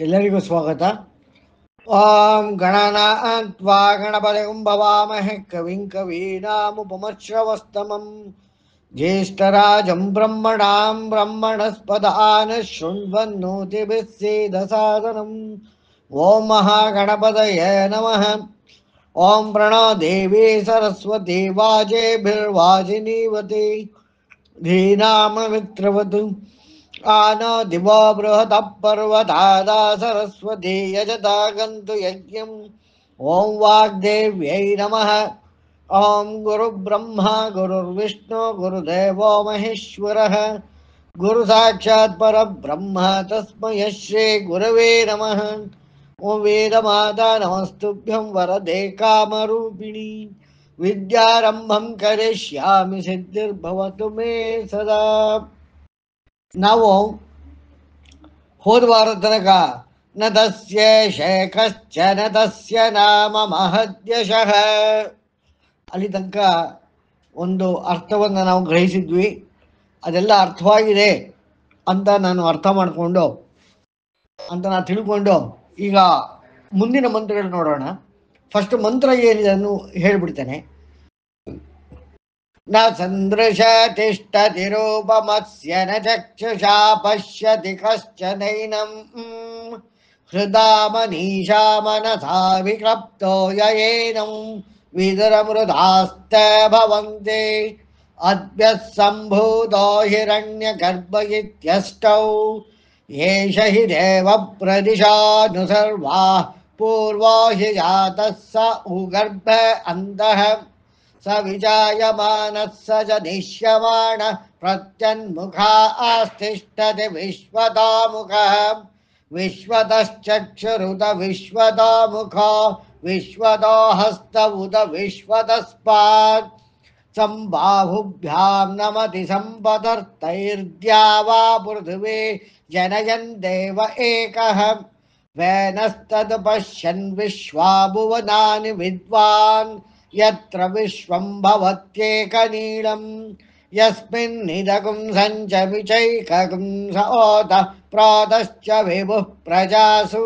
ಎಲ್ಲರಿಗೂ ಸ್ವಾಗತ. ಓಂ ಗಣನಾನ್ವಾ ಗಣಪತಿಂ ಭವಾಮಹೇ ಕವಿಂ ಕವೀನಾಮುಪಮಶ್ರವಸ್ತಮಂ ಜ್ಯೇಷ್ಠರಾಜಂ ಬ್ರಹ್ಮಣಾಂ ಬ್ರಹ್ಮಣಸ್ಪದಾನ ಶೃಣ್ವನ್ನೋತಿಭಿಃ ಸೇದಸಾದನಂ. ಓಂ ಮಹಾಗಣಪತಯೇ ನಮಃ. ಓಂ ಪ್ರಣೋ ದೇವಿ ಸರಸ್ವತಿ ವಾಜೇಭಿರ್ವಾಜಿನೀವತಿ ಧೀನಾಮಮಿತ್ರವತು आनो दिवो बृहतः पर्वतादा सरस्वती यजता गन्तु यज्ञम्. ॐ वाग्देव्यै नमः. ॐ गुरुब्रह्मा गुरुर्विष्णु गुरुदेवो महेश्वरः गुरुसाक्षात् परब्रह्म तस्मै श्रीगुरवे नमः. ॐ वेदमाता नमस्तुभ्यं वरदे कामरूपिणी विद्यारम्भं करिष्यामि सिद्धिर्भवतु मे सदा. ನಾವು ಹೋದ ವಾರದ ತನಕ ನ ತಸ್ಯ ಶೇಖಶ್ಚನ ತಸ್ಯ ನಾಮ ಮಹದ್ಯಶಃ ಅಲ್ಲಿ ತನಕ ಒಂದು ಅರ್ಥವನ್ನು ನಾವು ಗ್ರಹಿಸಿದ್ವಿ. ಅದೆಲ್ಲ ಅರ್ಥವಾಗಿದೆ ಅಂತ ನಾನು ತಿಳ್ಕೊಂಡು ಈಗ ಮುಂದಿನ ಮಂತ್ರಗಳು ನೋಡೋಣ. ಫಸ್ಟ್ ಮಂತ್ರ ಏನಿದೆ ಅನ್ನು ಹೇಳ್ಬಿಡ್ತೇನೆ. न सन्दृश तिष्ठति रूपमस्य न चक्षुषा पश्यति कश्चनैनं हृदा मनीषा मनसा विक्लप्तो येनं विदुरमृधास्ते भवन्ति अद्भ्यः सम्भूतो हिरण्यगर्भ इत्यष्टौ एष हि देवप्रदिशानुसर्वाः पूर्वो हि जातः स उगर्भ अन्तः स विजायमानः स जनिष्यमाणः प्रत्यन्मुखा आस्तिष्ठति विश्वतोमुखः विश्वतश्चक्षुरुत विश्वतोमुखो विश्वतो हस्त उत विश्वतस्पात् सम्बाहुभ्यां नमति सम्पतर्तैर्द्या वा पृथिवी जनयन् देव एकः वेनस्तद् पश्यन् विश्वा भुवनानि विद्वान् यत्र विश्वं भवत्येकनीलं यस्मिन्निदकं सञ्चमिचैकं स ओतः प्रोतश्च विभुः प्रजासु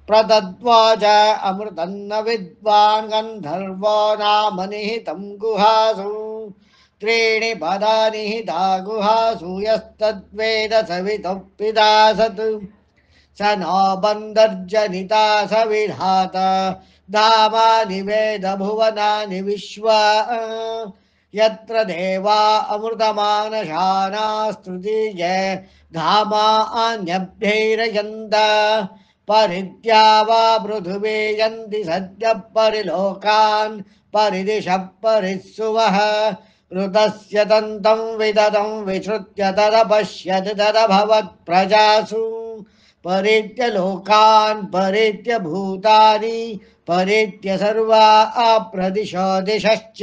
प्रदद्वाच अमृतं न विद्वान् गन्धर्वो नाम निहितं गुहासु त्रीणि पदानि हिता गुहासु यस्तद्वेद सवितुः पिदासत् स नो बन्धर्जनिता स विधाता धामानि वेद भुवनानि विश्वा यत्र देवा अमृतमानशानास्तुतिजे धामा अन्यभ्यैरयन्त परित्या वा पृथिवी यन्ति सद्यः परिलोकान् परिदिशः परिस्सुवः ऋतस्य दन्तं विदतं विश्रुत्य तदपश्यत् तदभवत् प्रजासु परित्य लोकान् परित्य भूतानि परित्य सर्वा अप्रदिशो दिशश्च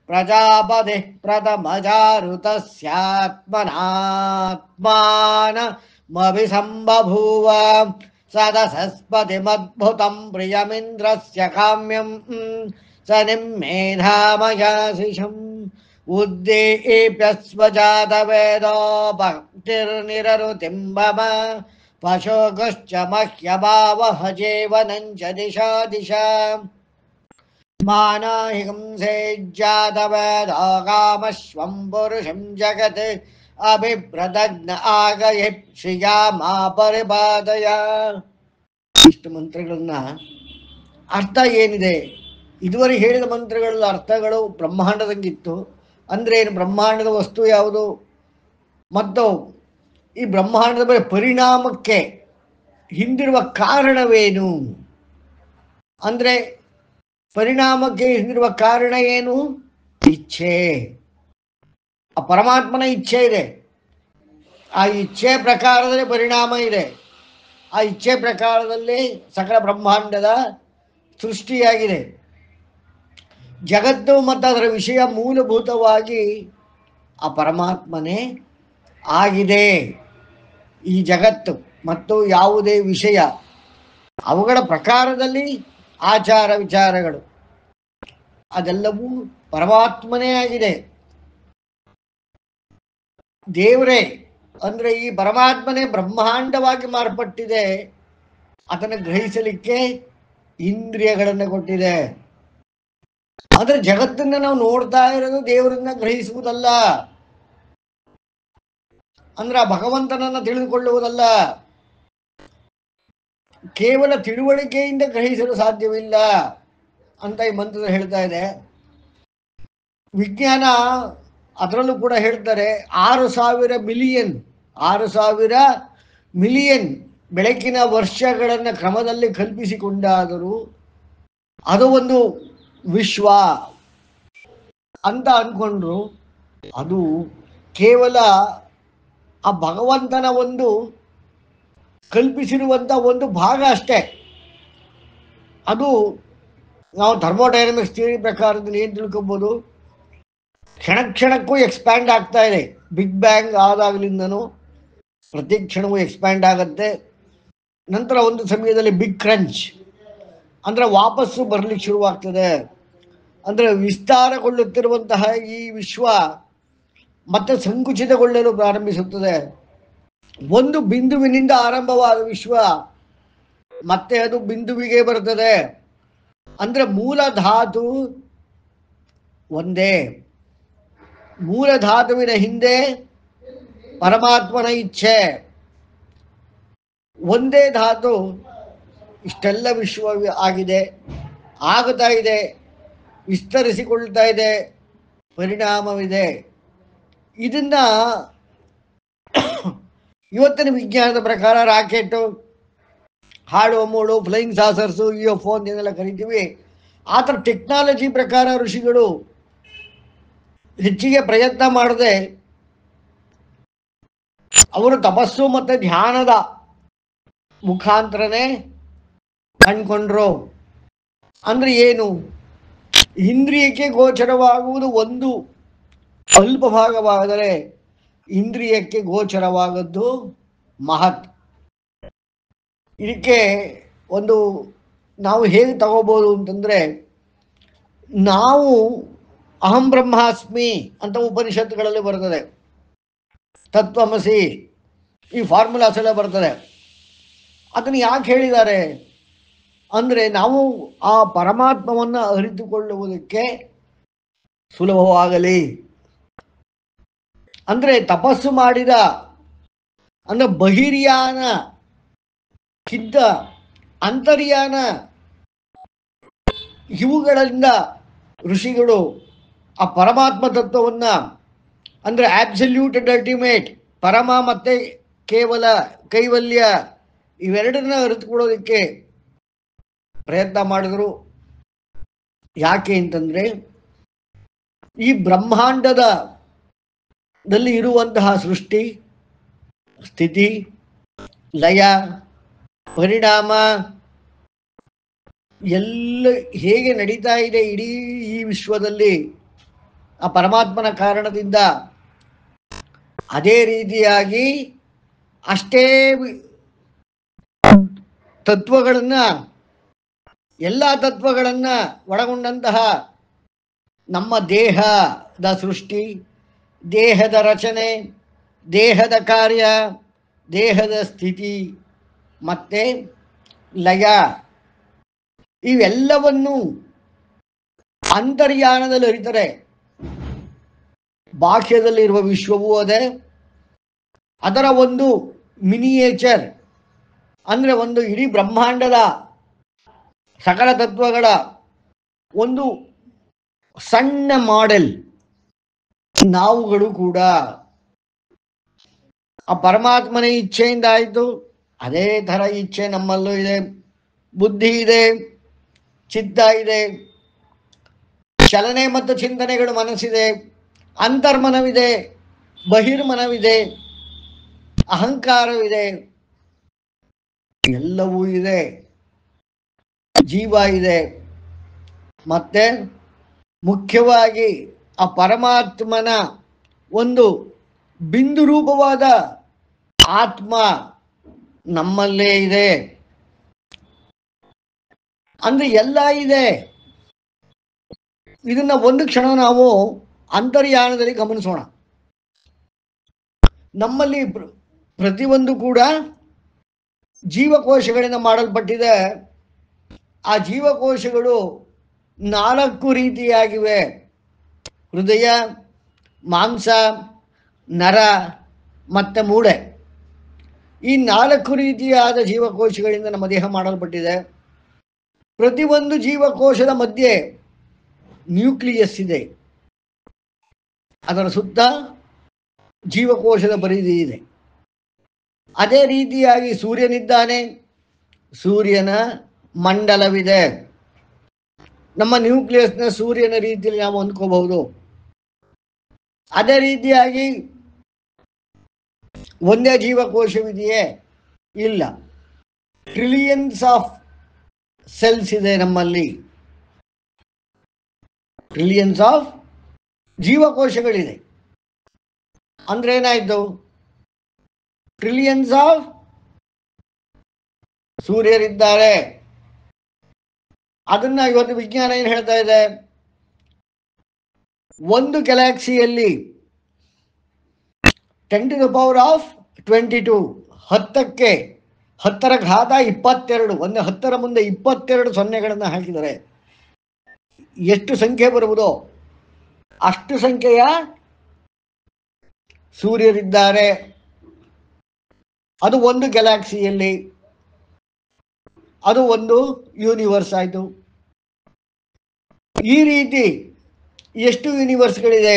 प्रजापतिः प्रथमजारुतस्यात्मनात्मानमभिसम्बभूव सदसस्पतिमद्भुतं प्रियमिन्द्रस्य काम्यं स निम्मेधामयाशिषम् उद्दीप्यस्वजातवेदो भक्तिर्निररुतिं मम पशोगश्च मह्यभावः जीवनं च दिशा दिशा मानाहिंसेज्जातवेदो कामश्वं पुरुषं जगत् अभिप्रदग्न ಆಗಯೇ ಶ್ರಿಯಾ ಮಾ ಪರಿಪಾದಯ. ಇಷ್ಟು ಮಂತ್ರಗಳನ್ನ ಅರ್ಥ ಏನಿದೆ, ಇದುವರೆಗೆ ಹೇಳಿದ ಮಂತ್ರಗಳ ಅರ್ಥಗಳು ಬ್ರಹ್ಮಾಂಡದಂಗಿತ್ತು. ಅಂದ್ರೆ ಏನು, ಬ್ರಹ್ಮಾಂಡದ ವಸ್ತು ಯಾವುದು ಮತ್ತು ಈ ಬ್ರಹ್ಮಾಂಡದ ಮೇಲೆ ಪರಿಣಾಮಕ್ಕೆ ಹಿಂದಿರುವ ಕಾರಣವೇನು, ಅಂದ್ರೆ ಪರಿಣಾಮಕ್ಕೆ ಹಿಂದಿರುವ ಕಾರಣ ಏನು? ಇಚ್ಛೆ. ಆ ಪರಮಾತ್ಮನ ಇಚ್ಛೆ ಇದೆ. ಆ ಇಚ್ಛೆ ಪ್ರಕಾರದಲ್ಲಿ ಪರಿಣಾಮ ಇದೆ. ಆ ಇಚ್ಛೆ ಪ್ರಕಾರದಲ್ಲಿ ಸಕಲ ಬ್ರಹ್ಮಾಂಡದ ಸೃಷ್ಟಿಯಾಗಿದೆ. ಜಗತ್ತು ಮತ್ತು ಅದರ ವಿಷಯ ಮೂಲಭೂತವಾಗಿ ಆ ಪರಮಾತ್ಮನೇ ಆಗಿದೆ. ಈ ಜಗತ್ತು ಮತ್ತು ಯಾವುದೇ ವಿಷಯ ಅವುಗಳ ಪ್ರಕಾರದಲ್ಲಿ ಆಚಾರ ವಿಚಾರಗಳು ಅದೆಲ್ಲವೂ ಪರಮಾತ್ಮನೇ ಆಗಿದೆ. ದೇವರೇ ಅಂದ್ರೆ ಈ ಪರಮಾತ್ಮನೇ ಬ್ರಹ್ಮಾಂಡವಾಗಿ ಮಾರ್ಪಟ್ಟಿದೆ, ಅದನ್ನು ಗ್ರಹಿಸಲಿಕ್ಕೆ ಇಂದ್ರಿಯಗಳನ್ನು ಕೊಟ್ಟಿದೆ. ಆದ್ರೆ ಜಗತ್ತನ್ನ ನಾವು ನೋಡ್ತಾ ಇರೋದು ದೇವರನ್ನ ಗ್ರಹಿಸುವುದಲ್ಲ, ಅಂದ್ರೆ ಆ ಭಗವಂತನನ್ನ ತಿಳಿದುಕೊಳ್ಳುವುದಲ್ಲ. ಕೇವಲ ತಿಳುವಳಿಕೆಯಿಂದ ಗ್ರಹಿಸಲು ಸಾಧ್ಯವಿಲ್ಲ ಅಂತ ಈ ಮಂತ್ರ ಹೇಳ್ತಾ ಇದೆ. ವಿಜ್ಞಾನ ಅದರಲ್ಲೂ ಕೂಡ ಹೇಳ್ತಾರೆ 6,000 ಮಿಲಿಯನ್ ಬೆಳಕಿನ ವರ್ಷಗಳನ್ನು ಕ್ರಮದಲ್ಲಿ ಕಲ್ಪಿಸಿಕೊಂಡಾದರೂ ಅದು ಒಂದು ವಿಶ್ವ ಅಂತ ಅಂದ್ಕೊಂಡ್ರು. ಅದು ಕೇವಲ ಆ ಭಗವಂತನ ಒಂದು ಕಲ್ಪಿಸಿರುವಂಥ ಒಂದು ಭಾಗ ಅಷ್ಟೇ. ಅದು ನಾವು ಥರ್ಮೋಡೈನಮಿಕ್ಸ್ ಥಿಯರಿ ಪ್ರಕಾರದಲ್ಲಿ ಏನು ತಿಳ್ಕೊಬೋದು, ಕ್ಷಣಕ್ಕೂ ಎಕ್ಸ್ಪ್ಯಾಂಡ್ ಆಗ್ತಾ ಇದೆ. ಬಿಗ್ ಬ್ಯಾಂಗ್ ಆದಾಗಲಿಂದನೂ ಪ್ರತಿ ಕ್ಷಣವೂ ಎಕ್ಸ್ಪ್ಯಾಂಡ್ ಆಗುತ್ತೆ. ನಂತರ ಒಂದು ಸಮಯದಲ್ಲಿ ಬಿಗ್ ಕ್ರಂಚ್ ಅಂದರೆ ವಾಪಸ್ಸು ಬರಲಿಕ್ಕೆ ಶುರುವಾಗ್ತದೆ. ಅಂದರೆ ವಿಸ್ತಾರಗೊಳ್ಳುತ್ತಿರುವಂತಹ ಈ ವಿಶ್ವ ಮತ್ತೆ ಸಂಕುಚಿತಗೊಳ್ಳಲು ಪ್ರಾರಂಭಿಸುತ್ತದೆ. ಒಂದು ಬಿಂದುವಿನಿಂದ ಆರಂಭವಾದ ವಿಶ್ವ ಮತ್ತೆ ಅದು ಬಿಂದುವಿಗೆ ಬರುತ್ತದೆ. ಅಂದರೆ ಮೂಲ ಧಾತು ಒಂದೇ. ಮೂಲ ಧಾತುವಿನ ಹಿಂದೆ ಪರಮಾತ್ಮನ ಇಚ್ಛೆ. ಒಂದೇ ಧಾತು ಇಷ್ಟೆಲ್ಲ ವಿಶ್ವ ಆಗಿದೆ, ಆಗುತ್ತಾ ಇದೆ, ವಿಸ್ತರಿಸಿಕೊಳ್ತಾ ಇದೆ, ಪರಿಣಾಮವಿದೆ. ಇದನ್ನ ಇವತ್ತಿನ ವಿಜ್ಞಾನದ ಪ್ರಕಾರ ರಾಕೆಟು, ಹಾಡು ಮೂಳು, ಫ್ಲೈಯಿಂಗ್ ಸಾಸರ್ಸು, UFO ಏನೆಲ್ಲ ಕರಿತೀವಿ, ಆ ಥರ ಟೆಕ್ನಾಲಜಿ ಪ್ರಕಾರ ಋಷಿಗಳು ಹೆಚ್ಚಿಗೆ ಪ್ರಯತ್ನ ಮಾಡದೆ ಅವರು ತಪಸ್ಸು ಮತ್ತು ಧ್ಯಾನದ ಮುಖಾಂತರನೇ ಕಂಡ್ಕೊಂಡ್ರು. ಅಂದ್ರೆ ಏನು, ಇಂದ್ರಿಯಕ್ಕೆ ಗೋಚರವಾಗುವುದು ಒಂದು ಅಲ್ಪ ಭಾಗವಾದರೆ ಇಂದ್ರಿಯಕ್ಕೆ ಗೋಚರವಾಗದ್ದು ಮಹತ್. ಇದಕ್ಕೆ ಒಂದು ನಾವು ಹೇಗೆ ತಗೋಬೋದು ಅಂತಂದರೆ, ನಾವು ಅಹಂ ಬ್ರಹ್ಮಾಸ್ಮಿ ಅಂತ ಉಪನಿಷತ್ತುಗಳಲ್ಲಿ ಬರ್ತದೆ, ತತ್ವಮಸಿ ಈ ಫಾರ್ಮುಲಾಸ್ ಎಲ್ಲ ಬರ್ತದೆ. ಅದನ್ನು ಯಾಕೆ ಹೇಳಿದ್ದಾರೆ ಅಂದರೆ, ನಾವು ಆ ಪರಮಾತ್ಮವನ್ನು ಅರಿತುಕೊಳ್ಳುವುದಕ್ಕೆ ಸುಲಭವಾಗಲಿ. ಅಂದರೆ ತಪಸ್ಸು ಮಾಡಿದ ಅಂದರೆ ಬಹಿರ್ಯಾನ ಕಿದ್ದ ಅಂತರ್ಯಾನ ಇವುಗಳಿಂದ ಋಷಿಗಳು ಆ ಪರಮಾತ್ಮ ತತ್ವವನ್ನು ಅಂದರೆ ಆಬ್ಸಲ್ಯೂಟ್ ಅಂಡ್ ಅಲ್ಟಿಮೇಟ್ ಪರಮ ಮತ್ತು ಕೇವಲ ಕೈವಲ್ಯ ಇವೆರಡನ್ನ ಅರಿತುಕೊಳ್ಳೋದಕ್ಕೆ ಪ್ರಯತ್ನ ಮಾಡಿದ್ರು. ಯಾಕೆ ಅಂತಂದರೆ, ಈ ಬ್ರಹ್ಮಾಂಡದಲ್ಲಿ ಇರುವಂತಹ ಸೃಷ್ಟಿ, ಸ್ಥಿತಿ, ಲಯ, ಪರಿಣಾಮ ಎಲ್ಲ ಹೇಗೆ ನಡೀತಾ ಇದೆ ಇಡೀ ಈ ವಿಶ್ವದಲ್ಲಿ ಆ ಪರಮಾತ್ಮನ ಕಾರಣದಿಂದ, ಅದೇ ರೀತಿಯಾಗಿ ಅಷ್ಟೇ ತತ್ವಗಳನ್ನು, ಎಲ್ಲ ತತ್ವಗಳನ್ನು ಒಳಗೊಂಡಂತಹ ನಮ್ಮ ದೇಹದ ಸೃಷ್ಟಿ, ದೇಹದ ರಚನೆ, ದೇಹದ ಕಾರ್ಯ, ದೇಹದ ಸ್ಥಿತಿ ಮತ್ತು ಲಯ ಇವೆಲ್ಲವನ್ನು ಅಂತರ್ಯಾನದಲ್ಲಿ ಅರಿತರೆ ಬಾಹ್ಯದಲ್ಲಿರುವ ವಿಶ್ವವೂ ಅದೇ, ಅದರ ಒಂದು ಮಿನಿಯೇಚರ್ ಅಂದರೆ ಒಂದು ಇಡೀ ಬ್ರಹ್ಮಾಂಡದ ಸಕಲ ತತ್ವಗಳ ಒಂದು ಸಣ್ಣ ಮಾಡೆಲ್ ನಾವುಗಳು ಕೂಡ. ಆ ಪರಮಾತ್ಮನ ಇಚ್ಛೆಯಿಂದ ಆಯಿತು, ಅದೇ ಥರ ಇಚ್ಛೆ ನಮ್ಮಲ್ಲೂ ಇದೆ. ಬುದ್ಧಿ ಇದೆ, ಚಿತ್ತ ಇದೆ, ಚಲನೆ ಮತ್ತು ಚಿಂತನೆಗಳು ಮನಸ್ಸಿದೆ, ಅಂತರ್ಮನವಿದೆ, ಬಹಿರ್ಮನವಿದೆ, ಅಹಂಕಾರವಿದೆ, ಎಲ್ಲವೂ ಇದೆ. ಜೀವ ಇದೆ. ಮತ್ತೆ ಮುಖ್ಯವಾಗಿ ಆ ಪರಮಾತ್ಮನ ಒಂದು ಬಿಂದು ರೂಪವಾದ ಆತ್ಮ ನಮ್ಮಲ್ಲೇ ಇದೆ. ಅಂದ್ರೆ ಎಲ್ಲ ಇದೆ. ಇದನ್ನ ಒಂದು ಕ್ಷಣ ನಾವು ಅಂತರ್ಯಾನದಲ್ಲಿ ಗಮನಿಸೋಣ. ನಮ್ಮಲ್ಲಿ ಪ್ರತಿಯೊಂದು ಕೂಡ ಜೀವಕೋಶಗಳಿಂದ ಮಾಡಲ್ಪಟ್ಟಿದೆ. ಆ ಜೀವಕೋಶಗಳು 4 ರೀತಿಯಾಗಿವೆ: ಹೃದಯ, ಮಾಂಸ, ನರ ಮತ್ತು ಮೂಳೆ. ಈ 4 ರೀತಿಯಾದ ಜೀವಕೋಶಗಳಿಂದ ನಮ್ಮ ದೇಹ ಮಾಡಲ್ಪಟ್ಟಿದೆ. ಪ್ರತಿಯೊಂದು ಜೀವಕೋಶದ ಮಧ್ಯೆ ನ್ಯೂಕ್ಲಿಯಸ್ ಇದೆ, ಅದರ ಸುತ್ತ ಜೀವಕೋಶದ ಪರಿಧಿ ಇದೆ. ಅದೇ ರೀತಿಯಾಗಿ ಸೂರ್ಯನಿದ್ದಾನೆ, ಸೂರ್ಯನ ಮಂಡಲವಿದೆ. ನಮ್ಮ ನ್ಯೂಕ್ಲಿಯಸ್ನ ಸೂರ್ಯನ ರೀತಿಯಲ್ಲಿ ನಾವು ಅಂದ್ಕೋಬಹುದು. ಅದೇ ರೀತಿಯಾಗಿ ಒಂದೇ ಜೀವಕೋಶವಿದೆಯೇ? ಇಲ್ಲ, ಟ್ರಿಲಿಯನ್ಸ್ ಆಫ್ ಸೆಲ್ಸ್ ಇದೆ ನಮ್ಮಲ್ಲಿ. ಟ್ರಿಲಿಯನ್ಸ್ ಆಫ್ ಜೀವಕೋಶಗಳಿದೆ. ಅಂದ್ರೆ ಏನಾಯ್ತು? ಟ್ರಿಲಿಯನ್ಸ್ ಆಫ್ ಸೂರ್ಯರಿದ್ದಾರೆ. ಅದನ್ನ ಇವತ್ತು ವಿಜ್ಞಾನ ಏನು ಹೇಳ್ತಾ ಇದೆ? ಒಂದು ಗ್ಯಾಲಕ್ಸಿಯಲ್ಲಿ 10⁻22 10ಕ್ಕೆ 10⁻22 ಒಂದು 10ರ ಮುಂದೆ 22 ಸೊನ್ನೆಗಳನ್ನು ಹಾಕಿದರೆ ಎಷ್ಟು ಸಂಖ್ಯೆ ಬರುವುದೋ ಅಷ್ಟು ಸಂಖ್ಯೆಯ ಸೂರ್ಯರಿದ್ದಾರೆ. ಅದು ಒಂದು ಗ್ಯಾಲಕ್ಸಿಯಲ್ಲಿ, ಅದು ಒಂದು ಯೂನಿವರ್ಸ್ ಆಯಿತು. ಈ ರೀತಿ ಎಷ್ಟು ಯೂನಿವರ್ಸ್ಗಳಿದೆ?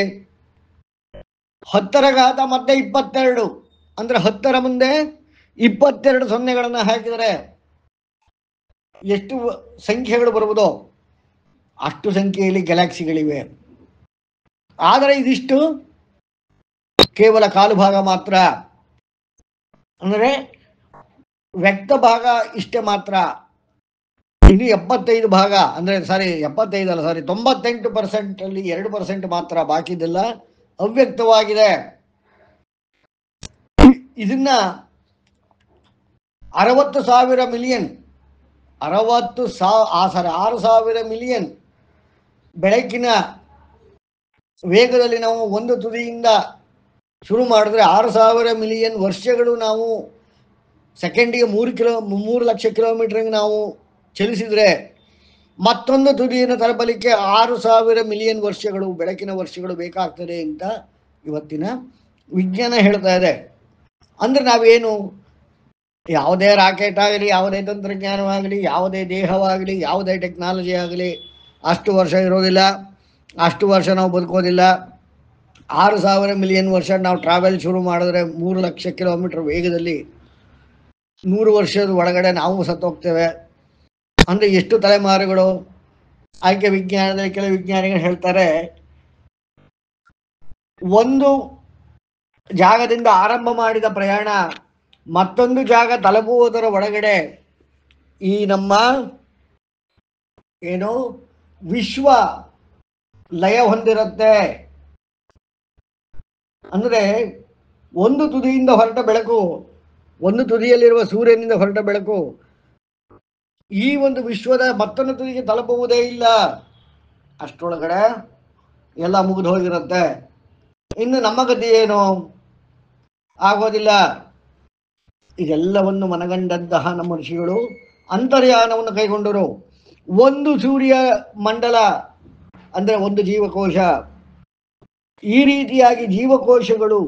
10⁻22 ಮತ್ತೆ 22 ಅಂದರೆ 10ರ ಮುಂದೆ 22 ಸೊನ್ನೆಗಳನ್ನು ಹಾಕಿದರೆ ಎಷ್ಟು ಸಂಖ್ಯೆಗಳು ಬರುವುದೋ ಅಷ್ಟು ಸಂಖ್ಯೆಯಲ್ಲಿ ಗ್ಯಾಲಕ್ಸಿಗಳಿವೆ. ಆದರೆ ಇದಿಷ್ಟು ಕೇವಲ ಕಾಲು ಭಾಗ ಮಾತ್ರ, ಅಂದರೆ ವ್ಯಕ್ತ ಭಾಗ ಇಷ್ಟೇ ಮಾತ್ರ. ಇನ್ನು 75 ಭಾಗ, ಅಂದರೆ 98% ಅಲ್ಲಿ 2% ಮಾತ್ರ, ಬಾಕಿದೆಲ್ಲ ಅವ್ಯಕ್ತವಾಗಿದೆ. ಇದನ್ನ 6,000 ಮಿಲಿಯನ್ 6,000 ಮಿಲಿಯನ್ ಬೆಳಕಿನ ವೇಗದಲ್ಲಿ ನಾವು ಒಂದು ತುದಿಯಿಂದ ಶುರು ಮಾಡಿದ್ರೆ 6,000 ಮಿಲಿಯನ್ ವರ್ಷಗಳು ನಾವು ಸೆಕೆಂಡಿಗೆ 3 ಲಕ್ಷ ಕಿಲೋಮೀಟರ್ಗೆ ನಾವು ಚಲಿಸಿದರೆ ಮತ್ತೊಂದು ತುದಿಯನ್ನು ತಲುಪಲಿಕ್ಕೆ 6,000 ಮಿಲಿಯನ್ ವರ್ಷಗಳು, ಬೆಳಕಿನ ವರ್ಷಗಳು ಬೇಕಾಗ್ತದೆ ಅಂತ ಇವತ್ತಿನ ವಿಜ್ಞಾನ ಹೇಳ್ತಾ ಇದೆ. ಅಂದರೆ ನಾವೇನು, ಯಾವುದೇ ರಾಕೆಟ್ ಆಗಲಿ, ಯಾವುದೇ ತಂತ್ರಜ್ಞಾನವಾಗಲಿ, ಯಾವುದೇ ದೇಹವಾಗಲಿ, ಯಾವುದೇ ಟೆಕ್ನಾಲಜಿ ಆಗಲಿ ಅಷ್ಟು ವರ್ಷ ಇರೋದಿಲ್ಲ, ಅಷ್ಟು ವರ್ಷ ನಾವು ಬದುಕೋದಿಲ್ಲ. 6,000 ಮಿಲಿಯನ್ ವರ್ಷ ನಾವು ಟ್ರಾವೆಲ್ ಶುರು ಮಾಡಿದ್ರೆ 3 ಲಕ್ಷ ಕಿಲೋಮೀಟರ್ ವೇಗದಲ್ಲಿ 100 ವರ್ಷದ ಒಳಗಡೆ ನಾವು ಸತ್ತೋಗ್ತೇವೆ. ಅಂದರೆ ಎಷ್ಟು ತಲೆಮಾರುಗಳು? ಆಯ್ಕೆ ವಿಜ್ಞಾನದಲ್ಲಿ ಕೆಲವು ವಿಜ್ಞಾನಿಗಳು ಹೇಳ್ತಾರೆ, ಒಂದು ಜಾಗದಿಂದ ಆರಂಭ ಮಾಡಿದ ಪ್ರಯಾಣ ಮತ್ತೊಂದು ಜಾಗ ತಲುಪುವುದರ ಒಳಗಡೆ ಈ ನಮ್ಮ ಏನು ವಿಶ್ವ ಲಯ ಹೊಂದಿರುತ್ತೆ. ಅಂದರೆ ಒಂದು ತುದಿಯಿಂದ ಹೊರಟ ಬೆಳಕು, ಒಂದು ತುದಿಯಲ್ಲಿರುವ ಸೂರ್ಯನಿಂದ ಹೊರಟ ಬೆಳಕು ಈ ಒಂದು ವಿಶ್ವದ ಮತ್ತೊಂದು ತುದಿಗೆ ತಲುಪುವುದೇ ಇಲ್ಲ. ಅಷ್ಟರೊಳಗಡೆ ಎಲ್ಲ ಮುಗಿದು ಹೋಗಿರುತ್ತೆ. ಇನ್ನು ನಮ್ಮ ಗತಿ ಏನು? ಆಗೋದಿಲ್ಲ. ಇದೆಲ್ಲವನ್ನು ಮನಗಂಡಂತಹ ನಮ್ಮ ಋಷಿಗಳು ಅಂತರ್ಯಾನವನ್ನು ಕೈಗೊಂಡರು. ಒಂದು ಸೂರ್ಯ ಮಂಡಲ ಅಂದರೆ ಒಂದು ಜೀವಕೋಶ. ಈ ರೀತಿಯಾಗಿ ಜೀವಕೋಶಗಳು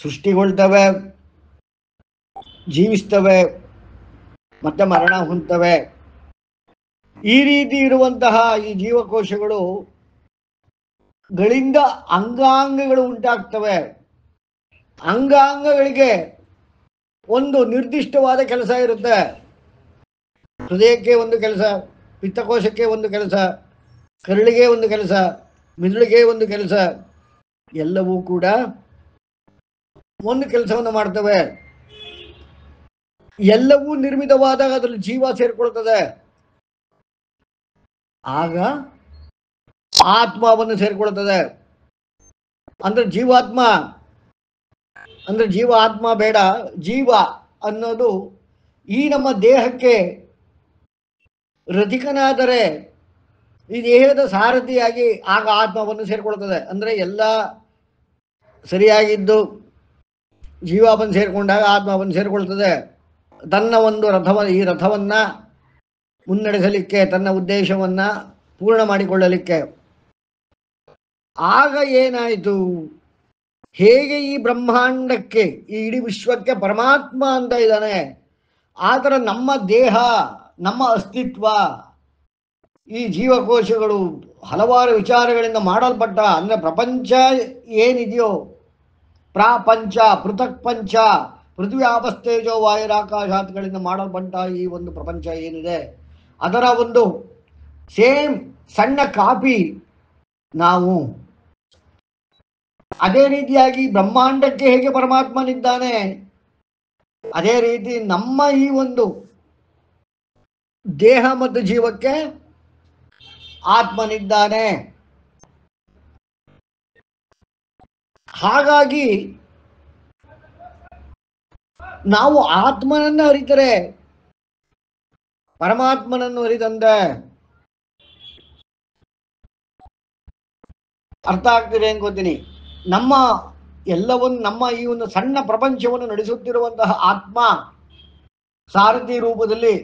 ಸೃಷ್ಟಿಗೊಳ್ತವೆ, ಜೀವಿಸ್ತವೆ, ಮತ್ತೆ ಮರಣ ಹೊಂದ್ತವೆ. ಈ ರೀತಿ ಇರುವಂತಹ ಈ ಜೀವಕೋಶಗಳು ಗಳಿಂದ ಅಂಗಾಂಗಗಳು ಉಂಟಾಗ್ತವೆ. ಅಂಗಾಂಗಗಳಿಗೆ ಒಂದು ನಿರ್ದಿಷ್ಟವಾದ ಕೆಲಸ ಇರುತ್ತೆ. ಹೃದಯಕ್ಕೆ ಒಂದು ಕೆಲಸ, ಪಿತ್ತಕೋಶಕ್ಕೆ ಒಂದು ಕೆಲಸ, ಕರುಳಿಗೆ ಒಂದು ಕೆಲಸ, ಮಿದುಳಿಗೆ ಒಂದು ಕೆಲಸ, ಎಲ್ಲವೂ ಕೂಡ ಒಂದು ಕೆಲಸವನ್ನು ಮಾಡ್ತವೆ. ಎಲ್ಲವೂ ನಿರ್ಮಿತವಾದಾಗ ಅದರಲ್ಲಿ ಜೀವ ಸೇರ್ಕೊಳ್ತದೆ. ಆಗ ಆತ್ಮವನ್ನು ಸೇರ್ಕೊಳ್ತದೆ. ಅಂದ್ರೆ ಜೀವಾತ್ಮ, ಅಂದ್ರೆ ಜೀವ ಆತ್ಮ ಬೇಡ, ಜೀವ ಅನ್ನೋದು ಈ ನಮ್ಮ ದೇಹಕ್ಕೆ ರಧಿಕನಾದರೆ ಈ ದೇಹದ ಸಾರಥಿಯಾಗಿ ಆಗ ಆತ್ಮವನ್ನು ಸೇರ್ಕೊಳ್ತದೆ. ಅಂದ್ರೆ ಎಲ್ಲ ಸರಿಯಾಗಿದ್ದು ಜೀವ ಬಂದು ಸೇರಿಕೊಂಡಾಗ ಆತ್ಮ ಬಂದು ಸೇರಿಕೊಳ್ತದೆ. ತನ್ನ ಒಂದು ಈ ರಥವನ್ನು ಮುನ್ನಡೆಸಲಿಕ್ಕೆ, ತನ್ನ ಉದ್ದೇಶವನ್ನು ಪೂರ್ಣ ಮಾಡಿಕೊಳ್ಳಲಿಕ್ಕೆ. ಆಗ ಏನಾಯಿತು? ಹೇಗೆ ಈ ಬ್ರಹ್ಮಾಂಡಕ್ಕೆ, ಈ ಇಡೀ ವಿಶ್ವಕ್ಕೆ ಪರಮಾತ್ಮ ಅಂತ ಇದ್ದಾನೆ, ಆ ಥರ ನಮ್ಮ ದೇಹ, ನಮ್ಮ ಅಸ್ತಿತ್ವ, ಈ ಜೀವಕೋಶಗಳು ಹಲವಾರು ವಿಚಾರಗಳಿಂದ ಮಾಡಲ್ಪಟ್ಟ, ಅಂದರೆ ಪ್ರಪಂಚ ಏನಿದೆಯೋ, ಪ್ರಾಪಂಚ, ಪೃಥಕ್ ಪಂಚ, ಪೃಥ್ವಿ ಆಪಸ್ತೇಜೋ ವಾಯುರಾಕಾಶಾತ್ಗಳಿಂದ ಮಾಡಲ್ಪಟ್ಟ ಈ ಒಂದು ಪ್ರಪಂಚ ಏನಿದೆ, ಅದರ ಒಂದು ಸೇಮ್ ಸಣ್ಣ ಕಾಪಿ ನಾವು. ಅದೇ ರೀತಿಯಾಗಿ ಬ್ರಹ್ಮಾಂಡಕ್ಕೆ ಹೇಗೆ ಪರಮಾತ್ಮನಿದ್ದಾನೆ, ಅದೇ ರೀತಿ ನಮ್ಮ ಈ ಒಂದು ದೇಹ ಮತ್ತು ಜೀವಕ್ಕೆ ಆತ್ಮನಿದ್ದಾನೆ. ಹಾಗಾಗಿ ನಾವು ಆತ್ಮನನ್ನು ಅರಿತರೆ ಪರಮಾತ್ಮನನ್ನು ಅರಿತಂತೆ. ಅರ್ಥ ಆಗ್ತಿದೆ ಅನ್ಕೋತೀನಿ. ನಮ್ಮ ಎಲ್ಲವನ್ನು, ನಮ್ಮ ಈ ಒಂದು ಸಣ್ಣ ಪ್ರಪಂಚವನ್ನು ನಡೆಸುತ್ತಿರುವಂತಹ ಆತ್ಮ ಸಾರಥಿ ರೂಪದಲ್ಲಿ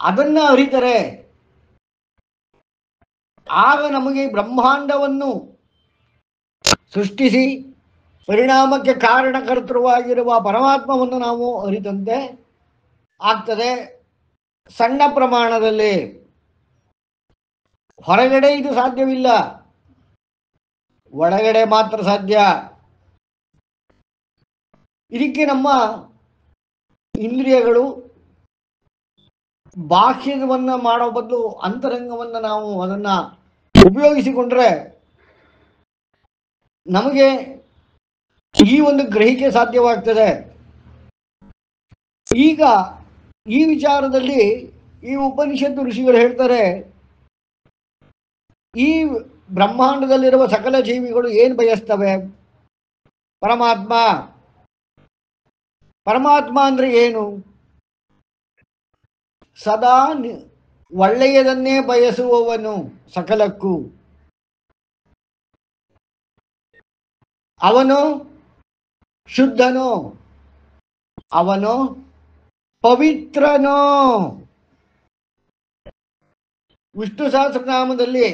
ಅದನ್ನ ಅರಿತರೆ ಆಗ ನಮಗೆ ಬ್ರಹ್ಮಾಂಡವನ್ನು ಸೃಷ್ಟಿಸಿ ಪರಿಣಾಮಕ್ಕೆ ಕಾರಣಕರ್ತೃವಾಗಿರುವ ಪರಮಾತ್ಮವನ್ನು ನಾವು ಅರಿತಂತೆ ಆಗ್ತದೆ. ಸಣ್ಣ ಪ್ರಮಾಣದಲ್ಲಿ, ಹೊರಗಡೆ ಇದು ಸಾಧ್ಯವಿಲ್ಲ, ಒಳಗಡೆ ಮಾತ್ರ ಸಾಧ್ಯ. ಇದಕ್ಕೆ ನಮ್ಮ ಇಂದ್ರಿಯಗಳು ಬಾಹ್ಯವನ್ನ ಮಾಡೋ ಬದಲು ಅಂತರಂಗವನ್ನು ನಾವು ಅದನ್ನ ಉಪಯೋಗಿಸಿಕೊಂಡ್ರೆ ನಮಗೆ ಈ ಒಂದು ಗ್ರಹಿಕೆ ಸಾಧ್ಯವಾಗ್ತದೆ. ಈಗ ಈ ವಿಚಾರದಲ್ಲಿ ಈ ಉಪನಿಷತ್ತು ಋಷಿಗಳು ಹೇಳ್ತಾರೆ, ಈ ಬ್ರಹ್ಮಾಂಡದಲ್ಲಿರುವ ಸಕಲ ಜೀವಿಗಳು ಏನು ಬಯಸ್ತವೆ? ಪರಮಾತ್ಮ. ಪರಮಾತ್ಮ ಅಂದ್ರೆ ಏನು? ಸದಾ ಒಳ್ಳೆಯದನ್ನೇ ಬಯಸುವವನು ಸಕಲಕ್ಕೂ. ಅವನು ಶುದ್ಧನೋ, ಅವನು ಪವಿತ್ರನೋ. ವಿಷ್ಣು ಸಹಸ್ರನಾಮದಲ್ಲಿ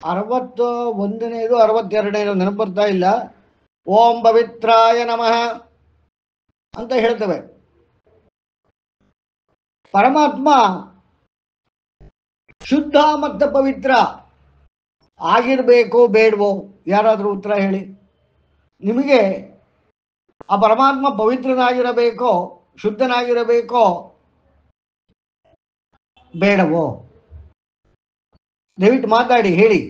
61ನೇದು 62ನೇದು ನೆನಪು ಬರ್ತಾ ಇಲ್ಲ, ಓಂ ಪವಿತ್ರಾಯ ನಮಃ ಅಂತ ಹೇಳ್ತವೆ. ಪರಮಾತ್ಮ ಶುದ್ಧ ಮತ್ತು ಪವಿತ್ರ ಆಗಿರ್ಬೇಕೋ ಬೇಡವೋ? ಯಾರಾದರೂ ಉತ್ತರ ಹೇಳಿ. ನಿಮಗೆ ಆ ಪರಮಾತ್ಮ ಪವಿತ್ರನಾಗಿರಬೇಕೋ, ಶುದ್ಧನಾಗಿರಬೇಕೋ ಬೇಡವೋ? ದಯವಿಟ್ಟು ಮಾತಾಡಿ, ಹೇಳಿ.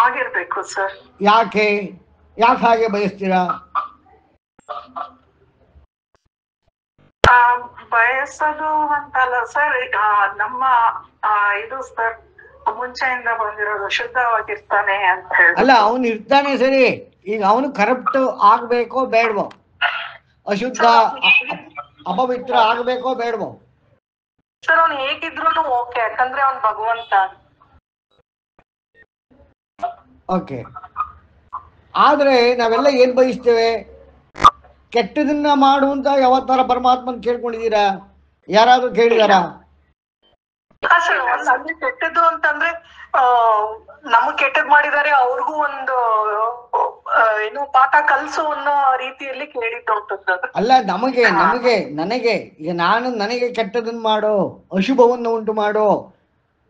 ಆಗಿರ್ಬೇಕು ಸರ್. ಯಾಕೆ ಹಾಗೆ ಬಯಸ್ತೀರಾ? ಬಯಸೋದು ಅಂತಲ್ಲ ಸರ್, ನಮ್ಮ ಇದು ಸರ್ ಮುಂಚೆಯಿಂದ ಬಂದಿರೋದು ಶುದ್ಧವಾಗಿರ್ತಾನೆ ಅಂತ ಹೇಳಿ. ಅಲ್ಲ, ಅವನು ಇರ್ತಾನೆ ಸರಿ, ಈಗ ಅವನು ಕರಪ್ಟ್ ಆಗ್ಬೇಕೋ ಬೇಡವೋ? ಅಶುದ್ಧ ಅಪವಿತ್ರ ಆಗ್ಬೇಕೋ ಬೇಡವೋ? ಸರ್ ಅವ್ನು ಹೇಗಿದ್ರು ಓಕೆ, ಯಾಕಂದ್ರೆ ಅವ್ನು ಭಗವಂತ. ಓಕೆ. ಆದ್ರೆ ನಾವೆಲ್ಲ ಏನ್ ಬಯಸ್ತೇವೆ? ಕೆಟ್ಟದನ್ನ ಮಾಡುವಂತ ಯಾವತ್ತಾರ ಪರಮಾತ್ಮನ್ ಕೇಳ್ಕೊಂಡಿದ್ದೀರಾ? ಯಾರಾದ್ರೂ ಕೇಳಿದಾರಾ? ಅಲ್ಲಿ ಕೆಟ್ಟದ್ದು ಅಂತಂದ್ರೆ ನಮಗ್ ಕೆಟ್ಟದ್ ಮಾಡಿದಾರೆ, ಅವ್ರಿಗೂ ಒಂದು ಏನು ಪಾಠ ಕಲ್ಸು ಅನ್ನೋ ರೀತಿಯಲ್ಲಿ ಕೇಳಿದ್ದು. ಅಲ್ಲ, ನನಗೆ ಈಗ ನನಗೆ ಕೆಟ್ಟದನ್ನ ಮಾಡೋ, ಅಶುಭವನ್ನು ಉಂಟು ಮಾಡೋ,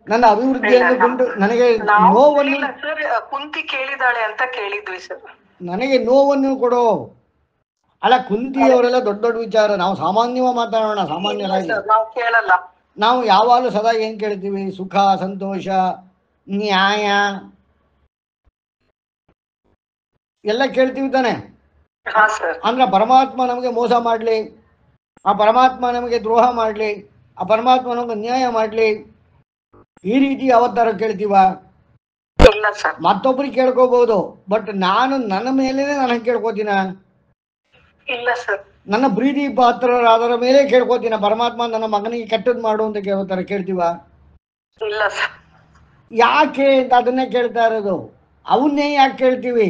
ನನ್ನ ಅಭಿವೃದ್ಧಿಯನ್ನು ಕೊಂಡು ನನಗೆ ನೋವನ್ನು. ಸರ್ ಕುಂತಿ ಕೇಳಿದಾಳೆ ಅಂತ ಕೇಳಿದ್ವಿ ಸರ್. ನನಗೆ ನೋವನ್ನು ಕೊಡೋ. ಅಲ್ಲ, ಕುಂತಿಯವರೆಲ್ಲ ದೊಡ್ಡ ದೊಡ್ಡ ವಿಚಾರ, ನಾವು ಸಾಮಾನ್ಯವಾಗಿ ಮಾತಾಡೋಣ. ಸಾಮಾನ್ಯರಾಗಿ ನಾವು ಕೇಳಲ್ಲ. ನಾವು ಯಾವಾಗಲೂ ಸದಾ ಏನ್ ಕೇಳ್ತೀವಿ? ಸುಖ, ಸಂತೋಷ, ನ್ಯಾಯ ಎಲ್ಲ ಕೇಳ್ತೀವಿ ತಾನೆ. ಅಂದ್ರೆ ಪರಮಾತ್ಮ ನಮಗೆ ಮೋಸ ಮಾಡ್ಲಿ, ಆ ಪರಮಾತ್ಮ ನಮಗೆ ದ್ರೋಹ ಮಾಡ್ಲಿ, ಆ ಪರಮಾತ್ಮ ನಮಗೆ ನ್ಯಾಯ ಮಾಡ್ಲಿ, ಈ ರೀತಿ ಯಾವತ್ತಾರ ಕೇಳ್ತೀವ? ಮತ್ತೊಬ್ರಿಗೆ ಕೇಳ್ಕೋಬಹುದು, ಬಟ್ ನನ್ನ ಮೇಲೇನೆ ನಾನು ಕೇಳ್ಕೋತೀನ? ಇಲ್ಲ ಸರ್. ನನ್ನ ಪ್ರೀತಿ ಪಾತ್ರರಾದರ ಮೇಲೆ ಕೇಳ್ಕೋತೀನ? ಪರಮಾತ್ಮ ನನ್ನ ಮಗನಿಗೆ ಕೆಟ್ಟದ್ ಮಾಡು ಅಂತ ಕೇಳ್ತಾರ, ಕೇಳ್ತೀವ? ಇಲ್ಲ ಸರ್. ಯಾಕೆ ಅಂತ ಅದನ್ನೇ ಕೇಳ್ತಾ ಇರೋದು. ಅವನ್ನೇ ಯಾಕೆ ಕೇಳ್ತೀವಿ?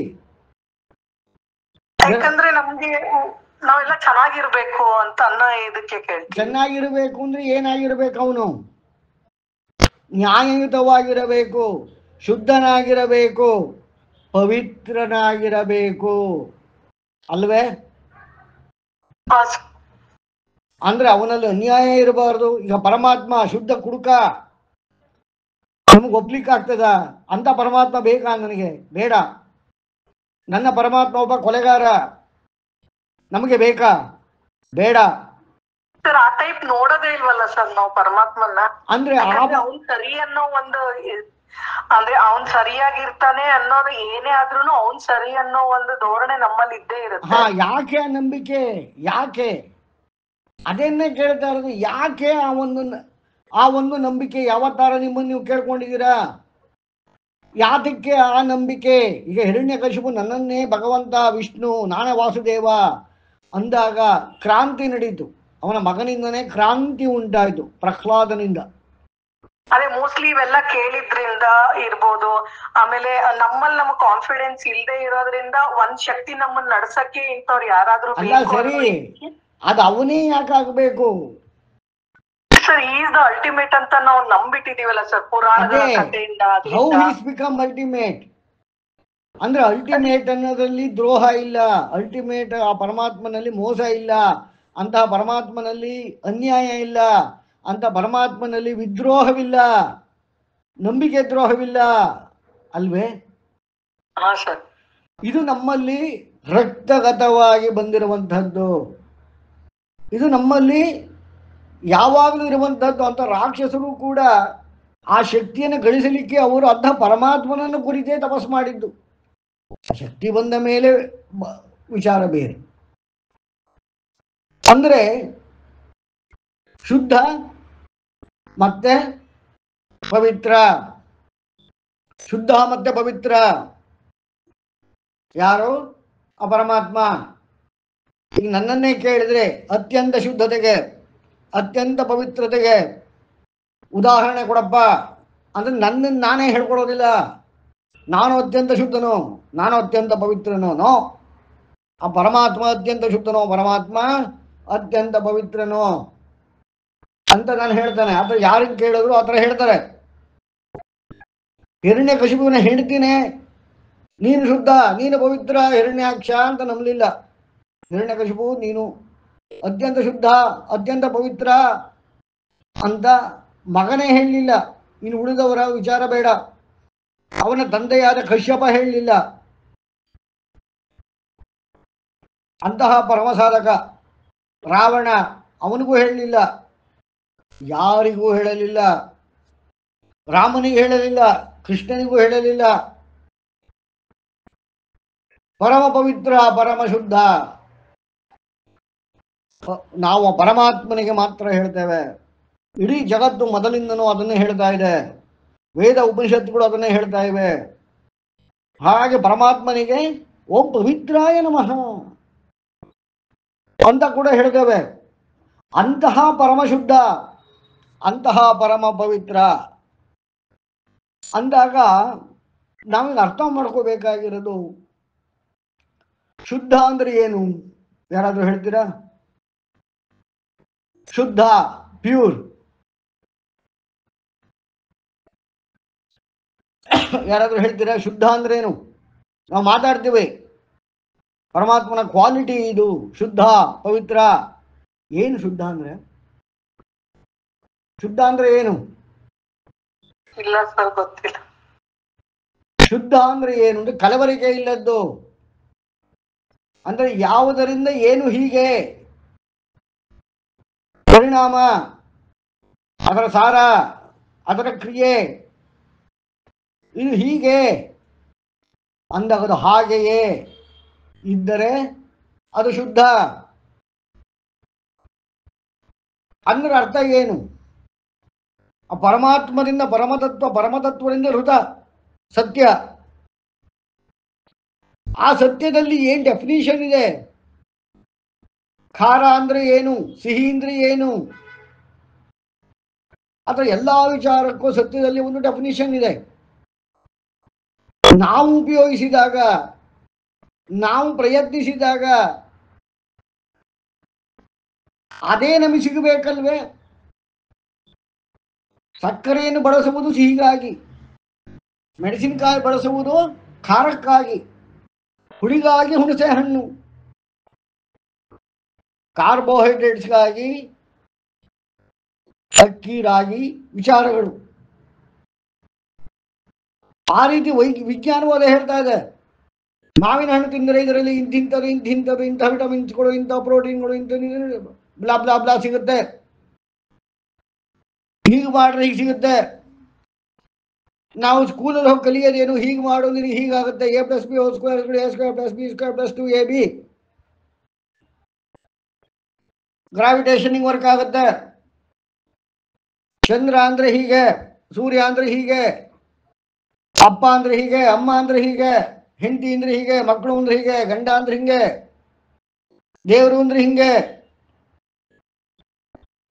ಯಾಕಂದ್ರೆ ನಮ್ಗೆ ನಾವೆಲ್ಲ ಚೆನ್ನಾಗಿರ್ಬೇಕು ಅಂತ ಅನ್ನೋ ಇದಕ್ಕೆ ಕೇಳ್ತೀವಿ. ಚೆನ್ನಾಗಿರ್ಬೇಕು ಅಂದ್ರೆ ಏನಾಗಿರ್ಬೇಕು? ಅವನು ನ್ಯಾಯಯುತವಾಗಿರಬೇಕು, ಶುದ್ಧನಾಗಿರಬೇಕು, ಪವಿತ್ರನಾಗಿರಬೇಕು ಅಲ್ವೇ? ಹಾ ಸರ್. ಅಂದ್ರೆ ಅವನಲ್ಲಿ ಅನ್ಯಾಯ ಇರಬಾರ್ದು. ಈಗ ಪರಮಾತ್ಮ ಶುದ್ಧ ಕುಡುಕ, ನಮಗೆ ಒಪ್ಲಿಕ್ಕೆ ಆಗ್ತದ? ಅಂತ ಪರಮಾತ್ಮ ಬೇಕಾ ನನಗೆ? ಬೇಡ. ನನ್ನ ಪರಮಾತ್ಮ ಒಬ್ಬ ಕೊಲೆಗಾರ, ನಮಗೆ ಬೇಕಾ? ಬೇಡ. ಸರ್ ಆ ಟೈಪ್ ನೋಡೋದೇ ಇಲ್ವಲ್ಲ ಸರ್ ನಾವು ಪರಮಾತ್ಮನ್ನ. ಅಂದ್ರೆ ಅವ್ನ್ ಸರಿ ಅನ್ನೋ ಒಂದು ಅಂದ್ರೆ ಅವ್ನ್ ಸರಿಯಾಗಿರ್ತಾನೆ ಅನ್ನೋದು ಏನೇ ಆದ್ರೂನು ಅವ್ನ್ ಸರಿ ಅನ್ನೋ ಒಂದು ಧೋರಣೆ ನಮ್ಮಲ್ಲಿ ಇದ್ದೇ ಇರುತ್ತೆ. ಹಾ, ಯಾಕೆ ಆ ನಂಬಿಕೆ? ಯಾಕೆ? ಅದನ್ನೇ ಕೇಳ್ತಾ ಇರೋದು. ಯಾಕೆ ಆ ಒಂದು ನಂಬಿಕೆ? ಯಾವತ್ತಾರ ನಿಮ್ಮನ್ನು ನೀವು ಕೇಳ್ಕೊಂಡಿದ್ದೀರಾ? ಯಾತಕ್ಕೆ ಆ ನಂಬಿಕೆ? ಈಗ ಹಿರಣ್ಯಕಶಿಪು ನನ್ನನ್ನೇ ಭಗವಂತ ವಿಷ್ಣು, ನಾನೇ ವಾಸುದೇವ ಅಂದಾಗ ಕ್ರಾಂತಿ ನಡೀತು. ಅವನ ಮಗನಿಂದನೇ ಕ್ರಾಂತಿ ಉಂಟಾಯಿತು, ಪ್ರಹ್ಲಾದನಿಂದ. ಅದೇ ಮೋಸ್ಟ್ಲಿ ಇವೆಲ್ಲ ಕೇಳಿದ್ರಿಂದ ಇರ್ಬೋದು. ಆಮೇಲೆ ನಮ್ಮಲ್ಲಿ ನಮಗ್ ಕಾನ್ಫಿಡೆನ್ಸ್ ಇಲ್ಲದೆ ಇರೋದ್ರಿಂದ ಒಂದ್ ಶಕ್ತಿ ನಮ್ಮನ್ನ ನಡ್ಸಕ್ಕೆ ಇಂಥವ್ರು ಯಾರಾದ್ರೂ ಅಲ್ಲ ಸರಿ, ಅದು ಅವನೇ ಯಾಕೆ ಆಗ್ಬೇಕು ಸರ್? ಈಸ್ ದ ಅಲ್ಟಿಮೇಟ್ ಅಂತ ನಾವು ನಂಬಿಟ್ಟಿದೀವಲ್ಲ ಸರ್ ಪುರಾಣದ ಕಥೆಯಿಂದ. ಹೌ ಈಸ್ ಬಿಕಮ್ ಅಲ್ಟಿಮೇಟ್ ಅಂದ್ರೆ ಅಲ್ಟಿಮೇಟ್ ಅನ್ನೋದ್ರಲ್ಲಿ ದ್ರೋಹ ಇಲ್ಲ, ಅಲ್ಟಿಮೇಟ್ ಆ ಪರಮಾತ್ಮನಲ್ಲಿ ಮೋಸ ಇಲ್ಲ, ಅಂತಹ ಪರಮಾತ್ಮನಲ್ಲಿ ಅನ್ಯಾಯ ಇಲ್ಲ, ಅಂತ ಪರಮಾತ್ಮನಲ್ಲಿ ವಿದ್ರೋಹವಿಲ್ಲ, ನಂಬಿಕೆ ದ್ರೋಹವಿಲ್ಲ ಅಲ್ವೇ? ಹಾ ಸರ್. ಇದು ನಮ್ಮಲ್ಲಿ ರಕ್ತಗತವಾಗಿ ಬಂದಿರುವಂತಹದ್ದು, ಇದು ನಮ್ಮಲ್ಲಿ ಯಾವಾಗಲೂ ಇರುವಂತಹದ್ದು. ಅಂತ ರಾಕ್ಷಸರು ಕೂಡ ಆ ಶಕ್ತಿಯನ್ನು ಗಳಿಸಲಿಕ್ಕೆ ಅವರು ಅರ್ಧ ಪರಮಾತ್ಮನನ್ನು ಕುರಿತೇ ತಪಸ್ಸು ಮಾಡಿದ್ದು. ಶಕ್ತಿ ಬಂದ ಮೇಲೆ ವಿಚಾರ ಬೇರೆ. ಅಂದ್ರೆ ಶುದ್ಧ ಮತ್ತೆ ಪವಿತ್ರ, ಶುದ್ಧ ಮತ್ತೆ ಪವಿತ್ರ ಯಾರು? ಆ ಪರಮಾತ್ಮ. ಈಗ ನನ್ನನ್ನೇ ಕೇಳಿದ್ರೆ ಅತ್ಯಂತ ಶುದ್ಧತೆಗೆ, ಅತ್ಯಂತ ಪವಿತ್ರತೆಗೆ ಉದಾಹರಣೆ ಕೊಡಪ್ಪ ಅಂದ್ರೆ ನನ್ನನ್ನು ನಾನೇ ಹೇಳ್ಕೊಡೋದಿಲ್ಲ. ನಾನು ಅತ್ಯಂತ ಶುದ್ಧನೋ, ನಾನು ಅತ್ಯಂತ ಪವಿತ್ರನೋ? ನೋ, ಆ ಪರಮಾತ್ಮ ಅತ್ಯಂತ ಶುದ್ಧನೋ, ಪರಮಾತ್ಮ ಅತ್ಯಂತ ಪವಿತ್ರನೋ ಅಂತ ನಾನು ಹೇಳ್ತಾನೆ. ಆತರ ಯಾರಿಗೆ ಕೇಳಿದ್ರು ಆ ಥರ ಹೇಳ್ತಾರೆ. ಹಿರಣ್ಯಕಶಿಪುವಿನ ಹೆಂಡ್ತಿನೇ ನೀನು ಶುದ್ಧ, ನೀನು ಪವಿತ್ರ ಹಿರಣ್ಯಾಕ್ಷ ಅಂತ ನಂಬಲಿಲ್ಲ. ಹಿರಣ್ಯಕಶಿಪು ನೀನು ಅತ್ಯಂತ ಶುದ್ಧ, ಅತ್ಯಂತ ಪವಿತ್ರ ಅಂತ ಮಗನೇ ಹೇಳಲಿಲ್ಲ. ಇನ್ನು ಉಳಿದವರ ವಿಚಾರ ಬೇಡ. ಅವನ ತಂದೆಯಾದ ಕಶ್ಯಪ ಹೇಳಲಿಲ್ಲ. ಅಂತಹ ಪರಮಸಾಧಕ ರಾವಣ, ಅವನಿಗೂ ಹೇಳಲಿಲ್ಲ, ಯಾರಿಗೂ ಹೇಳಲಿಲ್ಲ. ರಾಮನಿಗೆ ಹೇಳಲಿಲ್ಲ, ಕೃಷ್ಣನಿಗೂ ಹೇಳಲಿಲ್ಲ. ಪರಮ ಪವಿತ್ರ, ಪರಮ ಶುದ್ಧ ನಾವು ಪರಮಾತ್ಮನಿಗೆ ಮಾತ್ರ ಹೇಳ್ತೇವೆ. ಇಡೀ ಜಗತ್ತು ಮೊದಲಿಂದನೂ ಅದನ್ನೇ ಹೇಳ್ತಾ ಇದೆ, ವೇದ ಉಪನಿಷತ್ತುಗಳು ಅದನ್ನೇ ಹೇಳ್ತಾ ಇವೆ. ಹಾಗೆ ಪರಮಾತ್ಮನಿಗೆ ಓಂ ಪವಿತ್ರಾಯ ನಮಃ ಅಂತ ಕೂಡ ಹೇಳ್ತೇವೆ. ಅಂತಹ ಪರಮಶುದ್ಧ, ಅಂತಹ ಪರಮ ಪವಿತ್ರ ಅಂದಾಗ ನಾವೇನು ಅರ್ಥ ಮಾಡ್ಕೋಬೇಕಾಗಿರೋದು, ಶುದ್ಧ ಅಂದ್ರೆ ಏನು? ಯಾರಾದ್ರೂ ಹೇಳ್ತೀರಾ? ಶುದ್ಧ, ಪ್ಯೂರ್, ಯಾರಾದ್ರೂ ಹೇಳ್ತೀರಾ? ಶುದ್ಧ ಅಂದ್ರೆ ಏನು? ನಾವು ಮಾತಾಡ್ತೀವಿ, ಪರಮಾತ್ಮನ ಕ್ವಾಲಿಟಿ ಇದು ಶುದ್ಧ, ಪವಿತ್ರ. ಏನು ಶುದ್ಧ ಅಂದ್ರೆ? ಶುದ್ಧ ಅಂದ್ರೆ ಏನು? ಇಲ್ಲ ಸರ್, ಗೊತ್ತಿಲ್ಲ. ಶುದ್ಧ ಅಂದ್ರೆ ಏನು ಅಂದ್ರೆ ಕಲವರಿಕೆ ಇಲ್ಲದ್ದು. ಅಂದ್ರೆ ಯಾವುದರಿಂದ ಏನು ಹೀಗೆ ಪರಿಣಾಮ, ಅದರ ಸಾರ, ಅದರ ಕ್ರಿಯೆ ಇದು ಹೀಗೆ ಅಂದಾಗ ಅದು ಹಾಗೆಯೇ ಇದ್ದರೆ ಅದು ಶುದ್ಧ. ಅಂದ್ರೆ ಅರ್ಥ ಏನು? ಆ ಪರಮಾತ್ಮದಿಂದ ಪರಮತತ್ವ, ಪರಮತತ್ವದಿಂದ ಹೃತ ಸತ್ಯ. ಆ ಸತ್ಯದಲ್ಲಿ ಏನ್ ಡೆಫಿನಿಷನ್ ಇದೆ? ಖಾರ ಅಂದ್ರೆ ಏನು? ಸಿಹಿ ಅಂದ್ರೆ ಏನು? ಅಥವಾ ಎಲ್ಲ ವಿಚಾರಕ್ಕೂ ಸತ್ಯದಲ್ಲಿ ಒಂದು ಡೆಫಿನಿಷನ್ ಇದೆ. ನಾವು ಉಪಯೋಗಿಸಿದಾಗ, ನಾವು ಪ್ರಯತ್ನಿಸಿದಾಗ ಅದೇ ನಮಗೆ ಸಿಗಬೇಕಲ್ವೇ? ಸಕ್ಕರೆಯನ್ನು ಬಳಸುವುದು ಸಿಹಿಗಾಗಿ, ಮೆಣಸಿನಕಾಯಿ ಬಳಸುವುದು ಖಾರಕ್ಕಾಗಿ, ಹುಳಿಗಾಗಿ ಹುಣಸೆ ಹಣ್ಣು, ಕಾರ್ಬೋಹೈಡ್ರೇಟ್ಸ್ಗಾಗಿ ಅಕ್ಕಿ, ರಾಗಿ ವಿಚಾರಗಳು. ಆ ರೀತಿ ವಿಜ್ಞಾನವೂ ಅದೇ ಹೇಳ್ತಾ ಇದೆ. ಮಾವಿನ ಹಣ್ಣು ತಿಂದರೆ ಇದರಲ್ಲಿ ಇಂತಿಂಥದ್ದು ಇಂತಿಂಥದ್ದು ಇಂಥ ವಿಟಮಿನ್ಸ್ಗಳು, ಇಂಥ ಪ್ರೋಟೀನ್ಗಳು, ಇಂಥ ಬ್ಲಾ ಬ್ಲಾ ಬ್ಲಾ ಸಿಗುತ್ತೆ, ಹೀಗೆ ಮಾಡ್ರೆ ಹೀಗೆ ಸಿಗುತ್ತೆ. ನಾವು ಸ್ಕೂಲಲ್ಲಿ ಹೋಗಿ ಕಲಿಯೋದೇನು? ಹೀಗೆ ಮಾಡು ನಿನಗೆ ಹೀಗಾಗುತ್ತೆ, A+B² A²+B²+2AB, ಗ್ರಾವಿಟೇಷನಿಂಗ್ ವರ್ಕ್ ಆಗುತ್ತೆ. ಚಂದ್ರ ಅಂದ್ರೆ ಹೀಗೆ, ಸೂರ್ಯ ಅಂದ್ರೆ ಹೀಗೆ, ಅಪ್ಪ ಅಂದ್ರೆ ಹೀಗೆ, ಅಮ್ಮ ಅಂದ್ರೆ ಹೀಗೆ, ಹೆಂಡತಿ ಅಂದ್ರೆ ಹೀಗೆ, ಮಕ್ಕಳು ಅಂದ್ರೆ ಹೀಗೆ, ಗಂಡ ಅಂದ್ರೆ ಹಿಂಗೆ, ದೇವರು ಅಂದ್ರೆ ಹಿಂಗೆ.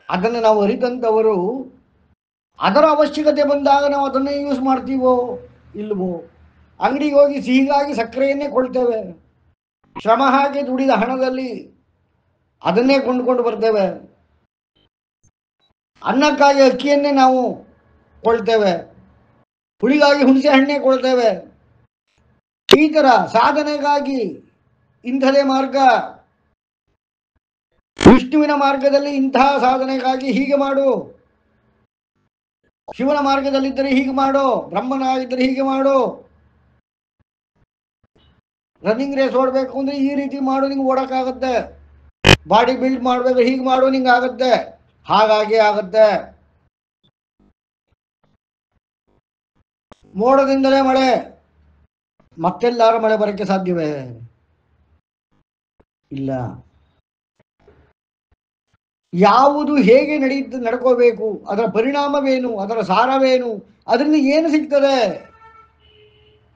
ಅದನ್ನು ನಾವು ಅರಿತಂತವರು ಅದರ ಅವಶ್ಯಕತೆ ಬಂದಾಗ ನಾವು ಅದನ್ನೇ ಯೂಸ್ ಮಾಡ್ತೀವೋ ಇಲ್ವೋ? ಅಂಗಡಿಗೆ ಹೋಗಿ ಸಿಹಿಗಾಗಿ ಸಕ್ಕರೆಯನ್ನೇ ಕೊಳ್ತೇವೆ, ಶ್ರಮ ಹಾಕಿ ದುಡಿದ ಹಣದಲ್ಲಿ ಅದನ್ನೇ ಕೊಂಡುಕೊಂಡು ಬರ್ತೇವೆ. ಅನ್ನಕ್ಕಾಗಿ ಅಕ್ಕಿಯನ್ನೇ ನಾವು ಕೊಳ್ತೇವೆ, ಹುಳಿಗಾಗಿ ಹುಣಸೆ ಹಣ್ಣೆ ಕೊಳ್ತೇವೆ. ಈ ಥರ ಸಾಧನೆಗಾಗಿ ಇಂಥದೇ ಮಾರ್ಗ, ವಿಷ್ಣುವಿನ ಮಾರ್ಗದಲ್ಲಿ ಇಂತಹ ಸಾಧನೆಗಾಗಿ ಹೀಗೆ ಮಾಡು, ಶಿವನ ಮಾರ್ಗದಲ್ಲಿದ್ದರೆ ಹೀಗೆ ಮಾಡು, ಬ್ರಹ್ಮನಾಗಿದ್ದರೆ ಹೀಗೆ ಮಾಡು, ರನ್ನಿಂಗ್ ರೇಸ್ ಓಡಬೇಕು ಅಂದ್ರೆ ಈ ರೀತಿ ಮಾಡು, ನಿಂಗೆ ಓಡಕ್ಕಾಗತ್ತೆ, ಬಾಡಿ ಬಿಲ್ಡ್ ಮಾಡ್ಬೇಕು ಹೀಗೆ ಮಾಡು, ನಿಂಗೆ ಆಗತ್ತೆ, ಹಾಗಾಗಿ ಆಗತ್ತೆ. ಮೋಡದಿಂದಲೇ ಮಳೆ, ಮತ್ತೆಲ್ಲಾರು ಮಳೆ ಬರಕ್ಕೆ ಸಾಧ್ಯವೇ? ಇಲ್ಲ. ಯಾವುದು ಹೇಗೆ ನಡ್ಕೋಬೇಕು, ಅದರ ಪರಿಣಾಮವೇನು, ಅದರ ಸಾರವೇನು, ಅದರಿಂದ ಏನು ಸಿಗ್ತದೆ,